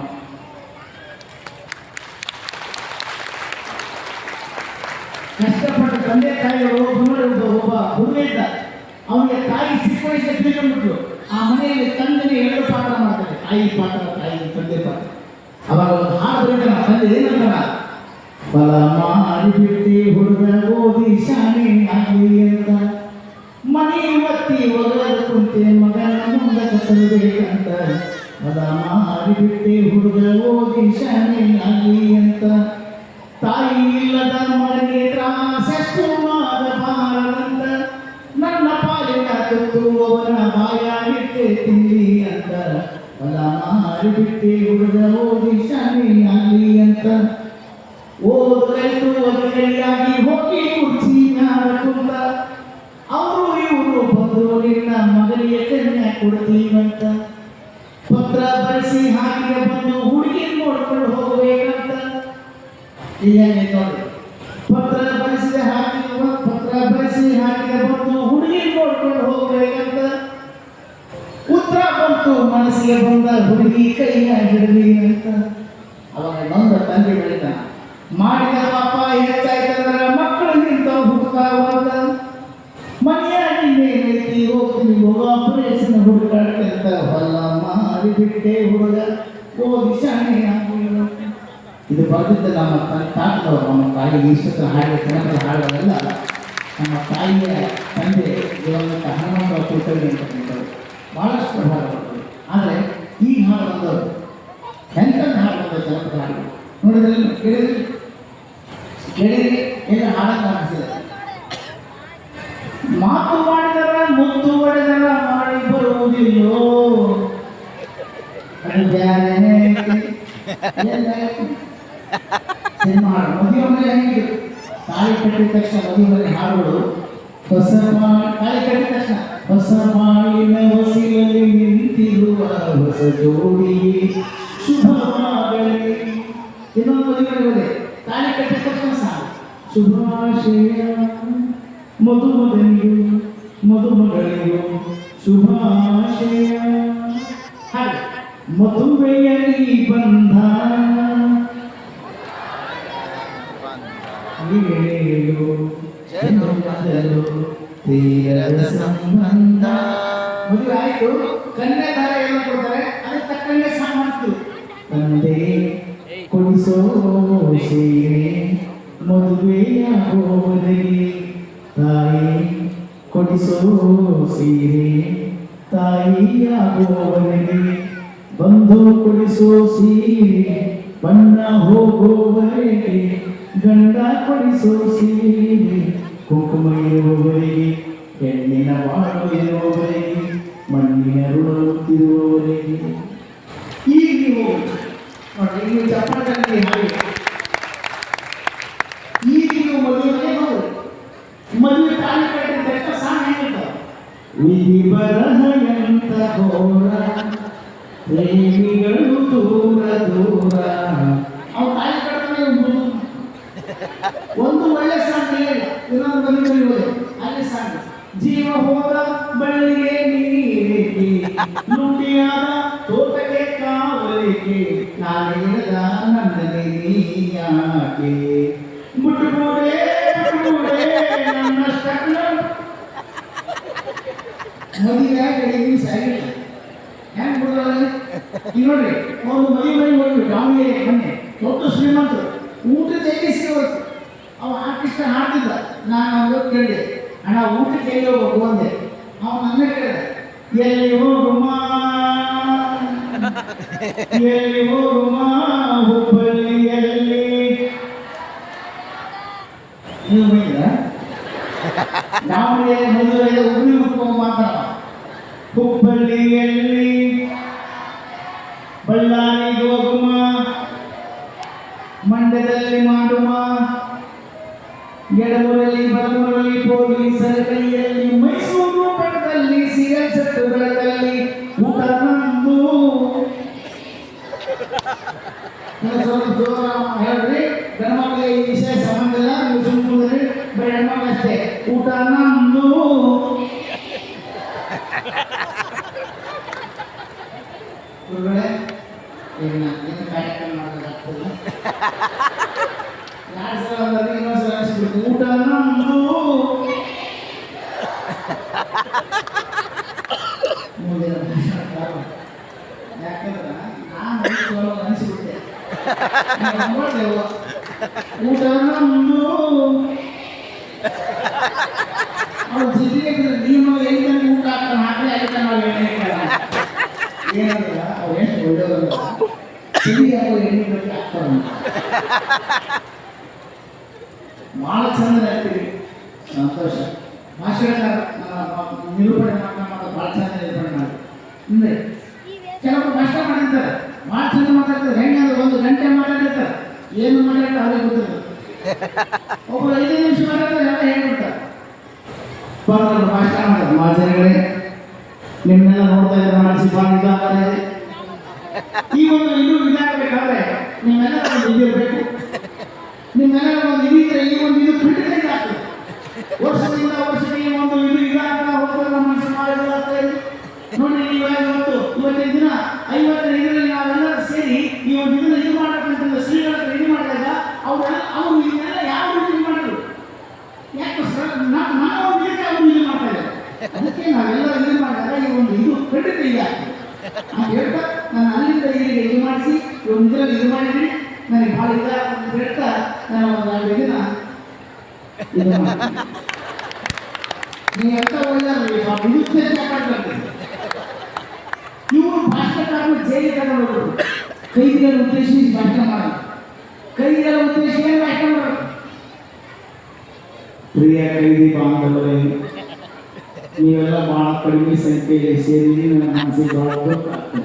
Speaker 5: ಕಷ್ಟಪಟ್ಟು ತಂದೆ ತಾಯಿಗಳು ಒಬ್ಬ ಹುಡುಗ ಇದ್ದ, ಅವನಿಗೆ ತಾಯಿ ಚಿಕ್ಕ ವಯಸ್ಸಿಗೆ ತಿಳ್ಕೊಂಡ್ಬಿಟ್ರು. ಆ ಮನೆಯಲ್ಲಿ ತಂದೆಗೆ 2 ಪಾತ್ರ ಮಾಡ್ತಾರೆ, ತಾಯಿ ಪಾತ್ರ ತಾಯಿ ತಂದೆ ಪಾತ್ರ. ಅವಾಗ ಒಂದು ಹಾಡು ಬರೀತಾನ ತಂದೆ ಏನಂತಾರ, ಬಲ ಮಾಡಿಬಿಟ್ಟಿ ಹುಡುಗ ಓದಿ ಶಾಲೆ ಆಗಲಿ ಅಂತ, ಮನೆ ಒತ್ತಿ ಒಗದ ಕುಂತೆ ಮಗನ ಮುಂದೆ ಕತ್ತಬೇಕಂತ, ಬಲ ಮಾಡಿಬಿಟ್ಟಿ ಹುಡುಗ ಓದಿ ಶಾಲೆ ಆಗಲಿ ಅಂತ, ತಾಯಿ ಇಲ್ಲದ ಮಗನಿಗೆ ತ್ರಾಸೆಷ್ಟು ಮಾಡಬಾರದಂತ, ನನ್ನ ಪಾಲಿನ ತುತ್ತು ಅವನ ಬಾಯಾಗಿಟ್ಟೆ ತಿನ್ನಿ ಅಂತ, ಹೊಲ ಮಾರಿಬಿಟ್ಟೆ ಹುಡುಗ ಓದಿ ಶಾಲೆ ಆಗಲಿ ಅಂತ. ಓದೈತು ಒದಗಲಿಯಾಗಿ ಹೋಗಿ ಕುರ್ಚಿ ಮ್ಯಾಲ ಕುಂತ, ಅವರು ಇವರು ಬಂದರು ನಿನ್ನ ಮಗನಿಗೆ ಕನ್ಯಾ ಕೊಡ್ತೀವಂತ, ಪತ್ರ ಬರೆಸಿ ಹಾಕಿಗೆ ಬಂದು ಹುಡುಗಿ ನೋಡ್ಕೊಂಡು ಹೋಗ್ಬೇಕಂತ. ಈಗ ನೋಡಿ, ಪತ್ರ ಬರೆಸಿ ಹಾಕಿಗೆ ಬಂದು ಹುಡುಗಿ ನೋಡ್ಕೊಂಡು ಹೋಗ್ಬೇಕಂತ, ಉತ್ತರ ಬಂತು ಮನಸ್ಸಿಗೆ ಬಂದ ಹುಡುಗಿ ಕೈಯ ಹಿಡಲಿ ಅಂತ. ಅವಾಗ ನೊಂದ ತಂದೆ ಬೆಳಿತಾನ, ಮಾಡಿದ ಪಾಪ ಹೆಚ್ಚಾಯ್ತಂದ್ರ ಮಕ್ಕಳು ನಿಂತವು ಹುಡುಕಾವಂತ, ಮನೆಯಾಗಿ ಮೇಲೈತಿ ಹೋಗ್ತೀನಿ ಆಪರೇಷನ್ ಹುಡುಕಾಡ್ತಂತ, ಹೊಲ ಮಾಡಿಬಿಟ್ಟೆ ಹುಡುಗ ಓದಿ ಶಾಣೆ ಆಗಲಿ. ಇದು ಬರೆದಿದ್ದ ನಮ್ಮ ತಾತದವರು, ನಮ್ಮ ತಾಯಿಗೆ ಇಷ್ಟದ ಹಾಡು ಜನಪದ ಹಾಡುಗಳೆಲ್ಲ ನಮ್ಮ ತಾಯಿಯ ತಂದೆ ದಿವಂಗತ ಹನುಮಂತ ಕುಲಕರ್ಣಿ ಅಂತ ಹೇಳ್ತಾರೆ. ಭಾಳಷ್ಟು ಪ್ರಭಾವ ಬರ್ತದೆ. ಆದರೆ ಈ ಹಾಡು ಬಂದವರು ಎಂಥದ್ದು ಹಾಡು ಬಂದ ಜನಪದ ಹಾಡು ನೋಡಿದ್ರೆ ಕೇಳಿದ್ರೆ ಏನು ಹಾಡಕ್ಕೆ ಅನಿಸಿದೆ. ಮಾತು ಮಾಡಿದರ ಮುತ್ತು ಹೊಡೆದರ ಮಾಡಿ ಬರುವುದಿಲ್ಲೋ, ಸಿನಿಮಾ ಹಾಡು ಮದುವೆ ಮನೆ ಹೆಂಗೆ ತಾಳಿ ಕಟ್ಟಿದ ತಕ್ಷಣ ಮದುವೆ ಮನೆ ಹಾಡುಗಳು, ಹೊಸ ತಾಳಿ ಕಟ್ಟಿದ ತಕ್ಷಣ ಹೊಸ ಮಾಳಿನ ಹೊಸಿಲಲ್ಲಿ ನಿಂತಿರುವ ಹೊಸ ಜೋಡಿ ಶುಭವಾಗಲಿ. ಇನ್ನೊಂದು ಮದುವೆ ಮನೆ ತಾಳಿ ಕಟ್ಟಿದ ತಕ್ಷಣ ಸಾಕು ಶುಭಾಶಯ ಮಧುಮಗನಿಗೂ ಮಧುಮಗಳಿಗೂ ಶುಭಾಶಯ. ಹಾಗೆ ಮದುವೆಯಲ್ಲಿ ಬಂಧ ತೀರದ ಸಂಬಂಧ. ಮದುವೆ ಆಯಿತು, ಕನ್ಯಾದಾರ ಏನು ಕೊಡ್ತಾರೆ, ಅದಕ್ಕೆ ತಕ್ಕಂಗೆ ಸಾಮಾನು ತಂದೆ ಕೊಡಿಸೋ ಸೀರೆ ಮದುವೆಯ ಹೋದಗೆ, ತಾಯಿ ಕೊಡಿಸೋ ಸೀರೆ ತಾಯಿಯ ಹೋದಗೆ, ಬಂಧು ಕೊಡಿಸೋ ಸೀರೆ ಬಣ್ಣ ಹೋಗುವವರೆಗೆ, ಗಂಡ ಕೊಡಿಸೋ ಸೀರೆ ಕುಂಕುಮ ಇರುವವರೆಗೆ, ಹೆಣ್ಣಿನ ಬಾಳು ಇರುವವರೆಗೆ, ಮಣ್ಣಿನ ಋಣವಿರುವವರೆಗೆ. ಈಗ ನೀವು ನೋಡಿ, ನೀವು ಚಪ್ಪಾಳೆ ಹಾಗೆ ಈಗ ನೀವು ಮದುವೆ ಹೋಗಿ ಮದುವೆ ತಾಳಿ ಕಟ್ಟಿದ ತಕ್ಷಣ ಸಾಂಗ್ ಹೇಗಿರ್ತಾವ, ವಿಧಿ ಬರಹ ಎಂತ ಘೋರ ಪ್ರೇಮಿಗಳು ದೂರ ದೂರ. ಅವ್ರು ತಾಳಿ ಕಟ್ತಾನೆ ಒಂದು ಒಳ್ಳೆ ಸಾಂಗ್ ಇಲ್ಲ. ಇನ್ನೊಂದು ಬನ್ನಿ ಹೋದೆ ಅಲ್ಲಿ ಸಾಂಗ್ ಜೀವ ಹೋದ ಬಳ್ಳಿಗೆ ನೀರೇಕೆ ಲುಂಡಿಯಾದ ತೋಟಕ್ಕೆ ಕಾವಲಿಕೆ ನಾನಿಲ್ಲದ ನನ್ನನೆ ನೀಯಾಕೆ ಮುಟ್ಟುಗೂಡೆ ನನ್ನ ಸ್ಟಕ್ನ ಮದುವೆಯಾಗಿ ಈ ಸಾಗಿಲ್ಲ ಹೆಂಗ್ ಬಿಡೋಲ್ಲ ಈಗ ನೋಡ್ರಿ ಒಂದು ಮದುವೆ ಹೋಗಿ ದಾವಣಗೆರೆ ಮೊನ್ನೆ ದೊಡ್ಡ ಶ್ರೀಮಂತರು ಊಟದ ಎಲ್ಲಿ ಸಿಗೋದು ಅವ ಆರ್ಟಿಸ್ಟ್ ಹಾಡ್ತಿದ್ದ ನಾನು ಅವ್ರು ಕೇಳಿದೆ ಅಣ್ಣ ಊಟಕ್ಕೆ ಎಲ್ಲಿ ಹೋಗ್ಬೇಕು ಅಂದೆ ಅವನು ನನ್ನ ಕೇಳಿದ ಎಲ್ಲಿ ಹೋಗುಮಾ ಎಲ್ಲಿ ಹೋಗುಮಾ ಹುಬ್ಬಳ್ಳಿಯಲ್ಲಿ ನೀವು ಬೈದ್ರ ದಾವಣಗೆರೆ ಮದುವೆ ಹುಬ್ಬಳ್ಳಿ ಹುಡ್ಕೊಂಡು ಮಾತಾಡ ಹುಬ್ಬಳ್ಳಿಯಲ್ಲಿ ಬಳ್ಳಾರಿಗೆ ಹೋಗುಮ ಮಂಡ್ಯದಲ್ಲಿ ಮಾಡುಮ ಎಡಮೂರಲ್ಲಿ ಬಲಮೂರಲ್ಲಿ ಪೊಲೀಸರ ಕೈಯಲ್ಲಿ ಮೈಸೂರು ಪಟ್ಟದಲ್ಲಿ ಸೀರಿಯಲ್ ಸೆಟ್ ಬೆಳಕಲ್ಲಿ ಊಟ ನಂದು ಸ್ವಲ್ಪ ಜೋರ ಹೇಳ್ರಿ ಗಣಮಕ್ಕಳಿಗೆ ಈ ವಿಷಯ ಸಂಬಂಧ ಇಲ್ಲ ನೀವು ಸುಮ್ಮನೆ ಬರೀ ಹೆಣ್ಮಕ್ಳು ಅಷ್ಟೇ ಊಟ ನಂದು ಗುರುಗಳೇ ಏನು ಕಾರ್ಯಕ್ರಮ ಮಾಡೋದಾಗ್ತದೆ ಎರಡು ಸಲ ಬಂದಾಗ ಇನ್ನೊಂದು ಸಲ ಅನಿಸ್ಬಿಡ್ತು ಊಟ ನಮ್ಮದು ಮುಂದಿನ ಯಾಕಂದ್ರೆ ನಾನು ಅನಿಸ್ಬಿಟ್ಟೆ ಊಟ ನಮ್ಮದು ಅವ್ರು ಜಿಲ್ಲೆಗೆ ನೀವು ಎಲ್ಲಿ ಊಟ ಹಾಕಿ ಅದಕ್ಕೆ ನಾವು ಏನಂದ್ರೆ ಅವ್ರು ಎಷ್ಟು ಒಳ್ಳೆಯವರು ತಿಂಡಿ ಹಾಕೋ ಎಣ್ಣೆ ಬಗ್ಗೆ ಹಾಕ್ತಾರೆ ಭಾಳ ಚಂದ ಆಗ್ತೀವಿ ಸಂತೋಷ ಭಾಷೆಗಳನ್ನ ನಿರೂಪಣೆ ಮಾತಾಡೋದು ಭಾಳ ಚಂದ ನಿರೂಪಣೆ ಮಾಡಿ ಅಂದರೆ ಕೆಲವರು ಕಷ್ಟ ಮಾಡಿರ್ತಾರೆ ಭಾಳ ಚಂದ ಮಾತಾಡ್ತಾರೆ ಹೆಂಗಂದ್ರೆ 1 ಗಂಟೆ ಮಾತಾಡಿರ್ತಾರೆ ಏನು ಮಾತಾಡ್ತಾರೆ ಅವ್ರಿಗೆ ಗೊತ್ತಿಲ್ಲ ಒಬ್ಬರು 5 ನಿಮಿಷ ಮಾತಾಡ್ತಾರೆ ಎಲ್ಲ ಹೇಳ್ಬಿಡ್ತಾರೆ ಭಾಷಣ ಮಾಡ್ತಾರೆ ಮಾಜನಗಳೇ ನಿಮ್ಮನ್ನೆಲ್ಲ ನೋಡ್ತಾ ಇದ್ದಾರೆ ಮಾಡಿಸಿ ಭಾಳ ಇದಾಗ್ತಾರೆ ಈ ಒಂದು ಇದು ಇದಾಗಬೇಕಾದ್ರೆ ನಿಮ್ಮೆಲ್ಲ ಒಂದು ಇದಿರಬೇಕು ನಿಮ್ಮೆಲ್ಲ ಒಂದು ಇದಿದ್ರೆ ಈ ಒಂದು ಇದು ಕ್ರಿಟಿಕಲ್ ಆಗ್ತದೆ ವರ್ಷದಿಂದ ವರ್ಷಕ್ಕೆ ಒಂದು ಇದು ಇದಾಗ್ತಾ ಹೋಗ್ತಾರೆ ನಮ್ಮ ಸಮಾಜದಲ್ಲಿ ನೋಡಿ ಇವತ್ತಿನ ದಿನ 55ರಲ್ಲಿ ನಾವೆಲ್ಲರೂ ಸೇರಿ ಈ ಒಂದು ಇದನ್ನ ಇದು ಮಾಡಬೇಕಂತಂದ್ರೆ ಶ್ರೀಗಳ ಇದು ಮಾಡಿದಾಗ ಅವರು ಇದನ್ನೆಲ್ಲ ಯಾವ ರೀತಿ ಇದು ಮಾಡಿದ್ರು ಯಾಕೆ ನಾವು ಒಂದು ರೀತಿ ಅವರು ಇದು ಮಾಡ್ತಾ ಇದ್ದಾರೆ ಅದಕ್ಕೆ ನಾವೆಲ್ಲ ಇದು ಮಾಡಿದಾಗ ಈ ಒಂದು ಇದು ಖಂಡಿತ ಇದೆ ಅಂತ ಹೇಳ್ತಾ ನಾನು ಅಲ್ಲಿಂದ ಇಲ್ಲಿಗೆ ಇದು ಮಾಡಿಸಿ ಒಂದು ಇದರಲ್ಲಿ ಇದು ಮಾಡಿದ್ದೀನಿ ನನಗೆ ಭಾಳ ಇದೆ ಅಂತ ಹೇಳ್ತಾ ನಾನು ಒಂದು 2 ದಿನ ಇದು ಮಾಡ್ತೀನಿ ನೀವು ಎಂತ ಒಳ್ಳೆಯ ಇವರು ಭಾಷಣಕಾರರು ಜೈಲಿಗೆ ತಗೊಂಡು ಹೋಗೋದು ಕೈದಿಗಳ ಉದ್ದೇಶಿಸಿ ಭಾಷಣ ಮಾಡೋದು ಕೈದಿಗಳ ಉದ್ದೇಶ ಏನು ಭಾಷಣ ಮಾಡೋದು ಪ್ರಿಯ ಕೈದಿ ಬಾಂಧವರೇ ನೀವೆಲ್ಲ ಭಾಳ ಕಡಿಮೆ ಸಂಖ್ಯೆಯಲ್ಲಿ ಸೇರಿ ನನ್ನ ಮನಸ್ಸಿಗೆ ಭಾಳ ಬೇಕಾಗ್ತದೆ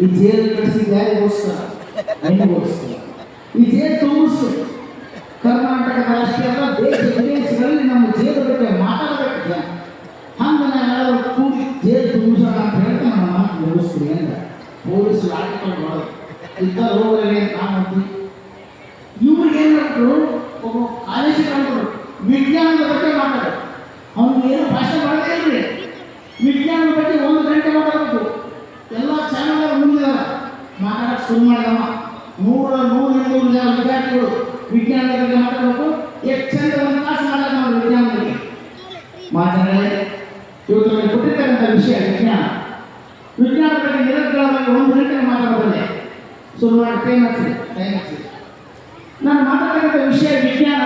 Speaker 5: ಈ ಜೈಲು ಕಳಿಸಿದ ಯಾರಿಗೋಸ್ಕರ ನಿಮಗೋಸ್ಕರ ಈ ಜೈಲು ತುಂಬಿಸ್ತು ಕರ್ನಾಟಕದ ಅಷ್ಟೇ ಅಲ್ಲ ದೇಶ ವಿದೇಶಗಳಲ್ಲಿ ನಮ್ಮ ಜೈಲು ಬಗ್ಗೆ ಮಾತಾಡಬೇಕು ಹಂಗೆ ನಾವೆಲ್ಲರೂ ಕೂಡಿ ಜೈಲು ತುಂಬಿಸೋಣ ಅಂತ ಹೇಳ್ತಾ ನಮ್ಮ ಮಾತು ಮುಗಿಸ್ತೀವಿ ಅಂದ್ರೆ ಪೊಲೀಸರು ಆಟಿಕೊಂಡು ಮಾಡೋದು ಇದ್ದ ರೋಗದಲ್ಲಿ ನಾವು ಇವ್ರಿಗೆ ಏನು ಮಾಡ್ರು ಒಬ್ಬ ಕಾಲೇಜ್ ಕಂಡ್ರು ವಿಜ್ಞಾನದ ಬಗ್ಗೆ ಮಾತಾಡೋದು ಅವ್ನಿಗೆ ಏನು ಭಾಷೆ ಮಾಡದೇ ಇಲ್ರಿ ವಿಜ್ಞಾನದ ಬಗ್ಗೆ 1 ಗಂಟೆ ಮಾತಾಡಬೇಕು ಎಲ್ಲ ಚಾನಲ್ ಮುಂದೆ ಮಾತಾಡಕ್ಕೆ ಶುರು ಮಾಡಿದವ 100-200 ಜನ ವಿದ್ಯಾರ್ಥಿಗಳು ವಿಜ್ಞಾನದ ಬಗ್ಗೆ ಮಾತಾಡಬೇಕು ಎಷ್ಟು ಚಂದ 1 ತಾಸು ಮಾಡೋದು ನಾವು ವಿಜ್ಞಾನದ ಬಗ್ಗೆ ಮಾತನಾಡಿ ಇವತ್ತು ನಮಗೆ ಕೊಟ್ಟಿರ್ತಕ್ಕಂಥ ವಿಷಯ ವಿಜ್ಞಾನದ ಬಗ್ಗೆ ನಿರಂತರವಾಗಿ 1 ಗಂಟೆ ಮಾತಾಡಬಲ್ಲೆ ಶುರು ಮಾಡಿ ಟೈಮ್ ಹಚ್ಚಿ ನಾನು ಮಾತಾಡ್ತಕ್ಕಂಥ ವಿಷಯ ವಿಜ್ಞಾನ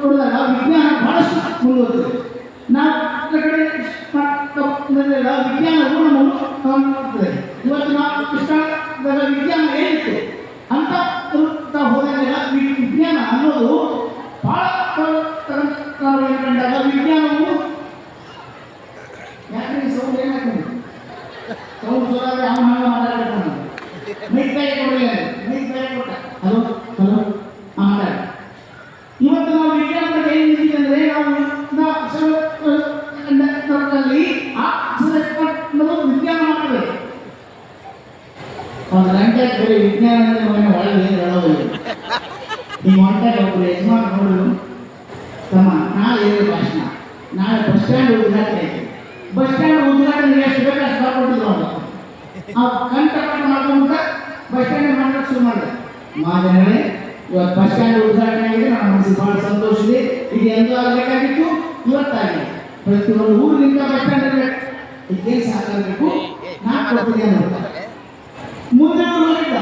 Speaker 5: ನೋಡಿದಾಗ ವಿಜ್ಞಾನ ಬಹಳಷ್ಟು ಮುಂದುವರೆದಿದೆ ನಾವು ಕಡೆ ವಿಜ್ಞಾನವು ನಮ್ಮನ್ನು ಇವತ್ತು ನಾವು ಕೃಷ್ಣದ ವಿಜ್ಞಾನ ಏನಿತ್ತು ಅಂತ ಹೋದಾಗ ವಿಜ್ಞಾನ ಅನ್ನೋದು ಭಾಳ ನಾವು ಕಂಡಾಗ ವಿಜ್ಞಾನವು ಯಾಕೆ ಸೌಂಡ್ ಏನಾಗ್ತದೆ ಸೌಂಡ್ ಜೋರಾಗಿ ಅವನ ಮಾತಾಡ್ತಾನೆ ಮೈಕಾಯಿ ಕೊಡಲಿಲ್ಲ ಮೈಕಾಯಿ ಕೊಟ್ಟ ಹಲೋ ಹಲೋ ಮಾತಾಡ ಇವತ್ತು ನಾವು ವಿಜ್ಞಾನ ಬಗ್ಗೆ ಏನು ನಿಂತಿದೆ ಅಂದರೆ ನಾವು ವಿಜ್ಞಾನ ಮಾಡ್ತೇವೆ 1 ಗಂಟೆ ಬರೀ ವಿಜ್ಞಾನ ಒಳಗೆ ಏನು ಹೇಳೋದಿಲ್ಲ ನೀವು ಹೊಂಟಾಗ ಒಬ್ಬರು ಯಜಮಾನ ನೋಡು ತಮ್ಮ ನಾಳೆ ಏನು ಭಾಷಣ, ನಾಳೆ ಬಸ್ ಸ್ಟ್ಯಾಂಡ್ ಉದ್ಘಾಟನೆ ಐತಿ. ಬಸ್ ಸ್ಟ್ಯಾಂಡ್ ಉದ್ಘಾಟನೆ ಎಷ್ಟು ಬೇಕು ಅಷ್ಟು ಬರ್ಕೊಟ್ಟಿದ್ರು ಅಂತ ಅವ್ರು ಕಂಟಪಾಠ ಮಾಡ್ಕೊಂಡ್ಬಿಟ್ಟ ಬಸ್ ಸ್ಟ್ಯಾಂಡ್ ಮಾಡ್ಲಿಕ್ಕೆ ಶುರು ಮಾಡಿದೆ. ಮಾಜನಗಳೇ, ಇವತ್ತು ಬಸ್ ಸ್ಟ್ಯಾಂಡ್ ಉದ್ಘಾಟನೆ ಆಗಿದೆ, ನಮ್ಮ ಮನಸ್ಸಿಗೆ ಭಾಳ ಸಂತೋಷ ಇದೆ. ಇದು ಎಂದೂ ಆಗಬೇಕಾಗಿತ್ತು, ಇವತ್ತಾಗಿದೆ. ಪ್ರತಿಯೊಂದು ಊರಿನಿಂದ ಬಸ್ ಸ್ಟ್ಯಾಂಡ್ ಇರಬೇಕು. ಇದಕ್ಕೆ ಸಾಕಾಗಬೇಕು. ನಾನು ಕೊಡ್ತೀನಿ ಅಂತ ಮುಂದೆ ಹೋಗಿದ್ದ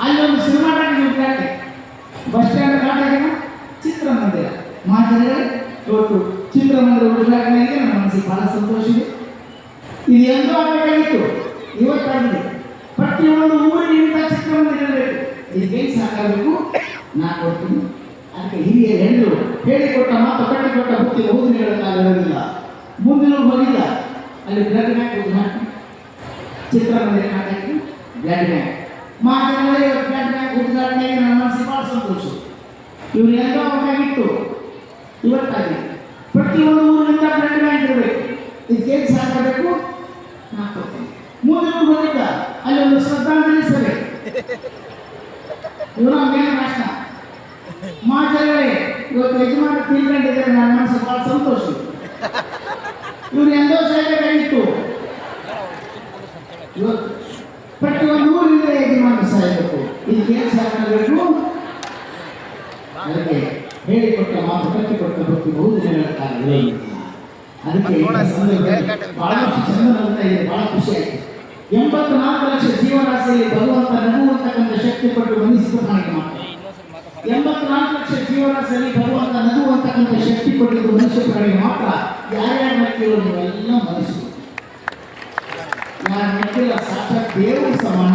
Speaker 5: ಅಲ್ಲಿ ಒಂದು ಸಿನಿಮಾ ಟಾಕೀಸ್ ಉದ್ಘಾಟನೆ. ಬಸ್ ಸ್ಟ್ಯಾಂಡ್ ಘಾಟಾಗಿನ ಚಿತ್ರಮಂದಿರ. ಮಾಜನಗಳೇ, ಇವತ್ತು ಚಿತ್ರಮಂದಿರ ಉದ್ಘಾಟನೆ ಆಗಿದೆ. ನಮ್ಮ ಮನಸ್ಸಿಗೆ ಭಾಳ ಸಂತೋಷ ಇದೆ. ಇದು ಎಂದೂ ಆಗಬೇಕಾಗಿತ್ತು, ಇವತ್ತಾಗಿದೆ. ಪ್ರತಿಯೊಂದು ಊರಿನಿಂದ ಚಿತ್ರಮಂದಿರ ಇರಬೇಕು. ಇದಕ್ಕೇನು ಸಾಕಾಗಬೇಕು, ನಾನು ಕೊಡ್ತೀನಿ. ಅದಕ್ಕೆ ಹಿರಿಯರು ಎಲ್ಲರೂ ಹೇಳಿಕೊಟ್ಟ ಮಾತು ಕಟ್ಟಿಕೊಟ್ಟ ಬುತ್ತಿ ಓದಿನಗಳಿರೋದಿಲ್ಲ. ಮುಂದಿನ ಹೋಗಿಲ್ಲ ಅಲ್ಲಿ ಬ್ಲಡ್ ಬ್ಯಾಂಕ್ ಉದ್ಘಾಟನೆ, ಚಿತ್ರಮಂದಿರ ಹಾಕಿ ಬ್ಲಡ್ ಬ್ಯಾಂಕ್. ಮಾಜನಗಳೇ, ಬ್ಲಡ್ ಬ್ಯಾಂಕ್ ಉದ್ಘಾಟನೆ ನನ್ನ ಮನಸ್ಸಿಗೆ ಭಾಳ ಸಂತೋಷ. ಇವ್ರು ಎಂದೋ ಆಗಬೇಕಾಗಿತ್ತು, ಇವತ್ತಾಗಿದೆ. ಪ್ರತಿಯೊಂದು ಊರಿನಿಂದ ಬ್ಲಡ್ ಬ್ಯಾಂಕ್ ಇರಬೇಕು. ಇದಕ್ಕೇನು ಸಾಕಾಗಬೇಕು, ನಾನು ಕೊಡ್ತೀನಿ. ಮುಂದಿನ ಹೋಗಿದ್ದ ಅಲ್ಲಿ ಒಂದು ಶ್ರದ್ಧಾಂಜಲಿ ಸಭೆ. ಇವರು ಮೇಲೆ ಭಾಷಣ. ಮಾಜನಗಳೇ, ಇವತ್ತು ಯಜಮಾನ ತಿಳ್ಕೊಂಡಿದ್ದಾರೆ, ನನ್ನ ಮನಸ್ಸು ಭಾಳ ಸಂತೋಷ. ಇವ್ರು ಎಂದೋ ಸಾಯಬೇಕಾಗಿತ್ತು, ಇವತ್ತು ಪ್ರತಿಯೊಂದು ಊರಿನಿಂದ ಯಜಮಾನ ಸಾಯಬೇಕು. ಇದಕ್ಕೇನು ಸಾಕಾಗಬೇಕು, ಅದಕ್ಕೆ ಹೇಳಿಕೊಟ್ಟ ಮಾತು ಕಟ್ಟಿಕೊಟ್ಟ ಭಕ್ತಿ ಬಹುದಿನಗಳಾಗಲೇ. ಅದಕ್ಕೆ ಬಹಳಷ್ಟು ಚಂದ ಅಂತ ಇದೆ, ಬಹಳ ಖುಷಿ ಆಯಿತು. 84 ಲಕ್ಷ ಜೀವರಾಶಿಯಲ್ಲಿ ಭಗವಂತ ನಗುವಂತಕ್ಕಂಥ ಶಕ್ತಿ ಕೊಟ್ಟು ಮನಸ್ಸು ಮಾಡಿ ಮಾತ್ರ 84 ಲಕ್ಷ ಜೀವರಾಶಿಯಲ್ಲಿ ಭಗವಂತ ನಗುವಂತಕ್ಕಂಥ ಶಕ್ತಿ ಕೊಟ್ಟಿದ್ದು ಮನುಷ್ಯ ಪ್ರಾಣಿಗೆ ಮಾತ್ರ. ಯಾರ್ಯಾರು ನಕ್ಕಿರೋ ನೀವೆಲ್ಲ ಮನಸ್ಸು, ಯಾರು ನಕ್ಕಿಲ್ಲ ಸಾಕ್ಷಾತ್ ದೇವರು ಸಮಾನ.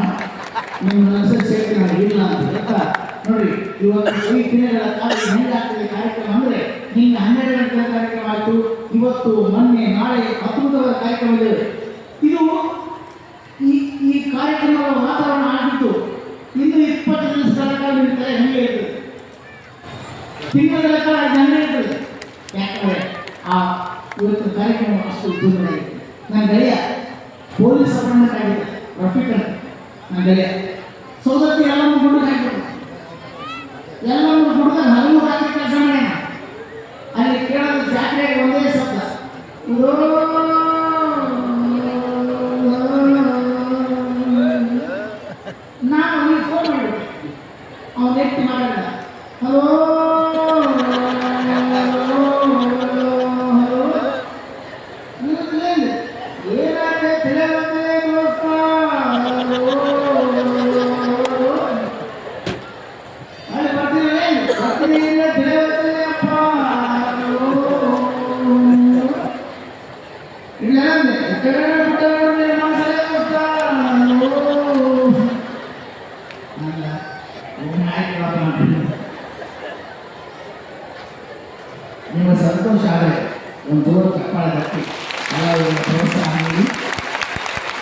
Speaker 5: ನಿಮ್ಮ ಮನಸ್ಸು ಶಕ್ತಿ ನನಗೆ ಇಲ್ಲ ಅಂತ ಹೇಳ್ತಾ ನೋಡಿ. ಇವತ್ತು 5 ದಿನಗಳ ಕಾಲ ಹೆಂಗಾಗ್ತದೆ ಕಾರ್ಯಕ್ರಮ ಅಂದರೆ, ನಿನ್ನೆ 12 ಗಂಟೆಗಳ ಕಾರ್ಯಕ್ರಮ ಆಯಿತು, ಇವತ್ತು ಮೊನ್ನೆ ನಾಳೆ ಅದ್ಭುತವಾದ ಕಾರ್ಯಕ್ರಮ ಇದೆ. ಇದು ಈ ಕಾರ್ಯಕ್ರಮದ ವಾತಾವರಣ ಆಗಿದ್ದು ಇನ್ನು 20 ದಿವಸಗಳ ಕಾಲ ಇರ್ತಾರೆ. ಹಂಗೆ ಇರ್ತದೆ, ತಿಂಗಳ ಕಾಲ ಹಂಗೆ ಇರ್ತದೆ. ಯಾಕಂದರೆ ಇವತ್ತು ಕಾರ್ಯಕ್ರಮ ಅಷ್ಟು ಉದ್ಯೋಗವಾಗಿದೆ. ನನ್ನ ಗೆಳೆಯ ಪೊಲೀಸ್ ಅಪಾಯಿಂಟ್ಮೆಂಟ್ ಆಗಿದೆ, ರಫೀಕ್ ಅಂತ ನನ್ನ ಗೆಳೆಯ. ಸೌದತ್ತಿ ಎಲ್ಲರೂ ಗುಡ್ಡ ಹಾಕಿದ್ರು, ಎಲ್ಲರೂ ಗುಡ್ದಾಗ 13 ರಾತ್ರಿ ಕೆಲಸ ಮಾಡ್ಯಾನ. ಅಲ್ಲಿ ಕೇಳೋದು ಜಾತ್ರೆಗೆ ಒಂದೇ ಶಬ್ದ, ನಾನು ಅವನಿಗೆ ಫೋನ್ ಮಾಡಿದೆ. ಅವನು ಎತ್ತಿ ಮಾತಾಡಿದ, ಹಲೋ ಏನಾದ್ರೆ ತಿಳಿಯತ್ತೆ ದೋಸ್ತ, ಅಲ್ಲಿ ಬರ್ತೀನಿ ತಿಳಿಯತ್ತೆ ಅಪ್ಪ ಇಲ್ಲ ನಿಮ್ಮ ಸಂತೋಷ ಆದರೆ ಒಂದು ಜೋರು ಚಪ್ಪಾಳ ತಪ್ಪಿ ಪ್ರೋತ್ಸಾಹ ನೀಡಿ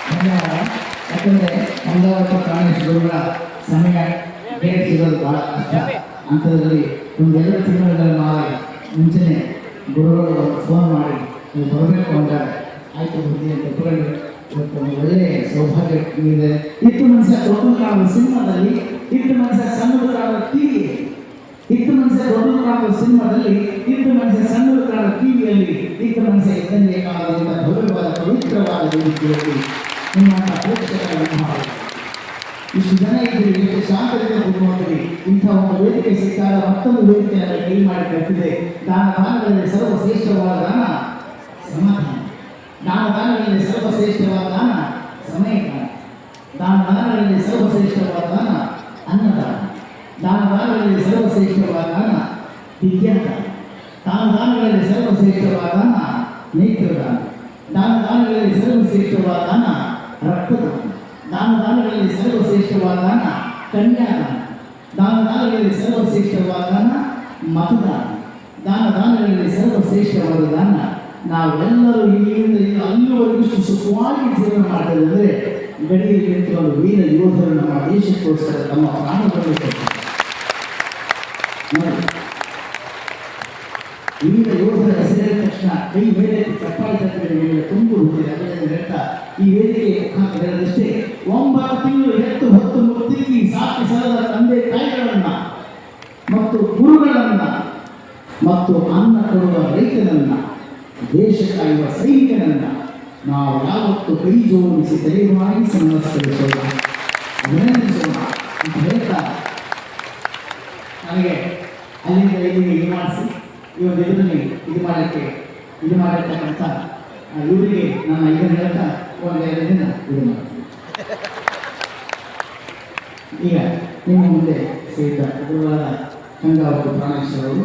Speaker 5: ಧನ್ಯವಾದ. ಯಾಕಂದರೆ ಅಮದಾವತಿ ಪ್ರಾಣೇಶ್ ಗುರುಗಳ ಸಮಯ ಡೇಟ್ ಸಿಗೋದು ಭಾಳ ಕಷ್ಟ. ಅಂಥದ್ರಲ್ಲಿ ಒಂದು 2 ತಿಂಗಳ ಮುಂಚೆನೇ ಗುರುಗಳು ಒಂದು ಫೋನ್ ಮಾಡಿ ನೀವು ಬರಬೇಕು ಅಂತಾರೆ. ಆಯಿತು ಬುದ್ಧಿ ಅಂತ ಒಪ್ಪಿಕೊಂಡು ಇವತ್ತು ಒಂದು ಒಳ್ಳೆಯ ಸೌಭಾಗ್ಯ ಇದೆ. ಇತ್ತು ಮನುಷ್ಯ ದೊಡ್ಡ ಕಾಣುವ ಸಿನಿಮಾದಲ್ಲಿ, ಇತ್ತು ಮನುಷ್ಯ ಸಣ್ಣ ಕಾಣುವ ಟಿವಿ, ಇತ್ತು ಮನುಷ್ಯ ದೊಡ್ಡ ಕಾಣುವ ಸಿನಿಮಾದಲ್ಲಿ, ಇತ್ತು ಮನುಷ್ಯ ಸಣ್ಣ ಕಾಣುವ ಟಿವಿಯಲ್ಲಿ, ಇತ್ತು ಮನುಷ್ಯ ಇದ್ದಂಗೆ ಕಾಣುವಂಥ ಭವ್ಯವಾದ ಪವಿತ್ರವಾದ ವೇದಿಕೆಯಲ್ಲಿ ನಿಮ್ಮಂಥ ಪ್ರೇಕ್ಷಕರ ಇಷ್ಟು ಜನ ಇದ್ದೀರಿ, ಎಷ್ಟು ಶಾಂತದಿಂದ ಕೂತ್ಕೊಳ್ತೀರಿ. ಇಂಥ ಒಂದು ವೇದಿಕೆ ಸಿಕ್ಕಾಗ ಮತ್ತೊಂದು ವೇದಿಕೆಯನ್ನು ಕೈ ಮಾಡಿ ಕಟ್ಟಿದೆ. ದಾನಗಳಲ್ಲಿ ಸರ್ವಶ್ರೇಷ್ಠವಾದ ದಾನ ಸಮಾಧಾನ, ದಾನಗಳಲ್ಲಿ ಸರ್ವಶ್ರೇಷ್ಠವಾದ ದಾನ ಸಮಯದಾನ, ದಾನಗಳಲ್ಲಿ ಸರ್ವಶ್ರೇಷ್ಠವಾದ ದಾನ ಅನ್ನದಾನ, ದಾನಗಳಲ್ಲಿ ಸರ್ವಶ್ರೇಷ್ಠವಾದ ದಾನ ವಿದ್ಯಾದಾನ, ದಾನಗಳಲ್ಲಿ ಸರ್ವಶ್ರೇಷ್ಠವಾದ ದಾನ ನೇತ್ರದಾನ, ದಾನಗಳಲ್ಲಿ ಸರ್ವಶ್ರೇಷ್ಠವಾದ ದಾನ ರಕ್ತದಾನ, ದಾನಗಳಲ್ಲಿ ಸರ್ವಶ್ರೇಷ್ಠವಾದ ದಾನ ಕನ್ಯಾದಾನ, ದಾನಗಳಲ್ಲಿ ಸರ್ವಶ್ರೇಷ್ಠವಾದ ದಾನ ಮತದಾನ, ದಾನಗಳಲ್ಲಿ ಸರ್ವಶ್ರೇಷ್ಠವಾದ ದಾನ ನಾವೆಲ್ಲರೂ ಇಲ್ಲಿಂದ ಅಲ್ಲಿವರೆಗೂ ಸುಖವಾಗಿ ಜೀವನ ಮಾಡ್ತೇವೆ. ಅಂದರೆ ಗಡಿಯಲ್ಲಿ ನಿಂತುಕೊಂಡು ವೀರ ಯೋಧರು ನಮ್ಮ ದೇಶಕ್ಕೋಸ್ಕರ ತಮ್ಮ ಪ್ರಾಣಗಳನ್ನು ಕೊಡ್ತಾರೆ. ವೀರ ಯೋಧರ ಹೆಸರಿದ ತಕ್ಷಣ ಕೈ ಮೇಲೆ ಚಪ್ಪಾಳೆ ತಟ್ಟರೆ ಮೇಲೆ ತುಂಬು ಹೋಗಿದೆ. ಅದನ್ನು ಹೇಳ್ತಾ ಈ ವೇದಿಕೆ ಮುಖಾಂತರದಷ್ಟೇ 9 ತಿಂಗಳು ಹೆತ್ತು ಹೊತ್ತು ಮುತ್ತಿಕ್ಕಿ ಸಾಕಿ ಸಲದ ತಂದೆ ತಾಯಿಗಳನ್ನ ಗುರುಗಳನ್ನು ಮತ್ತು ಅನ್ನ ಕೊಡುವ ರೈತನನ್ನು, ದೇಶ ಕಾಯುವ ಸೈನಿಕನನ್ನು ನಾವು ಯಾವತ್ತು ಕೈ ಜೋಡಿಸಿ ದಯವಾಗಿ ನಮಸ್ಕರಿಸೋಣ, ಅಭಿನಂದಿಸೋಣ ಅಂತ ಹೇಳ್ತಾ ನನಗೆ ಅಲ್ಲಿಂದ ಇಲ್ಲಿಗೆ ಇದು ಮಾಡಿಸಿ ಇವತ್ತು ಇದರಲ್ಲಿ ಇದು ಮಾಡಿರ್ತಕ್ಕಂಥ ಇವರಿಗೆ ನನ್ನ ಇದನ್ನು ಹೇಳ್ತಾ ಒಂದೆರಡು ದಿನ ಇದು ಮಾಡ್ತೀನಿ. ಈಗ ನಿಮ್ಮ ಮುಂದೆ ಸೇರಿದ ಗುರುವಾದ ಗಂಗಾವತಿ ಪ್ರಾಣೇಶ್ವರವರು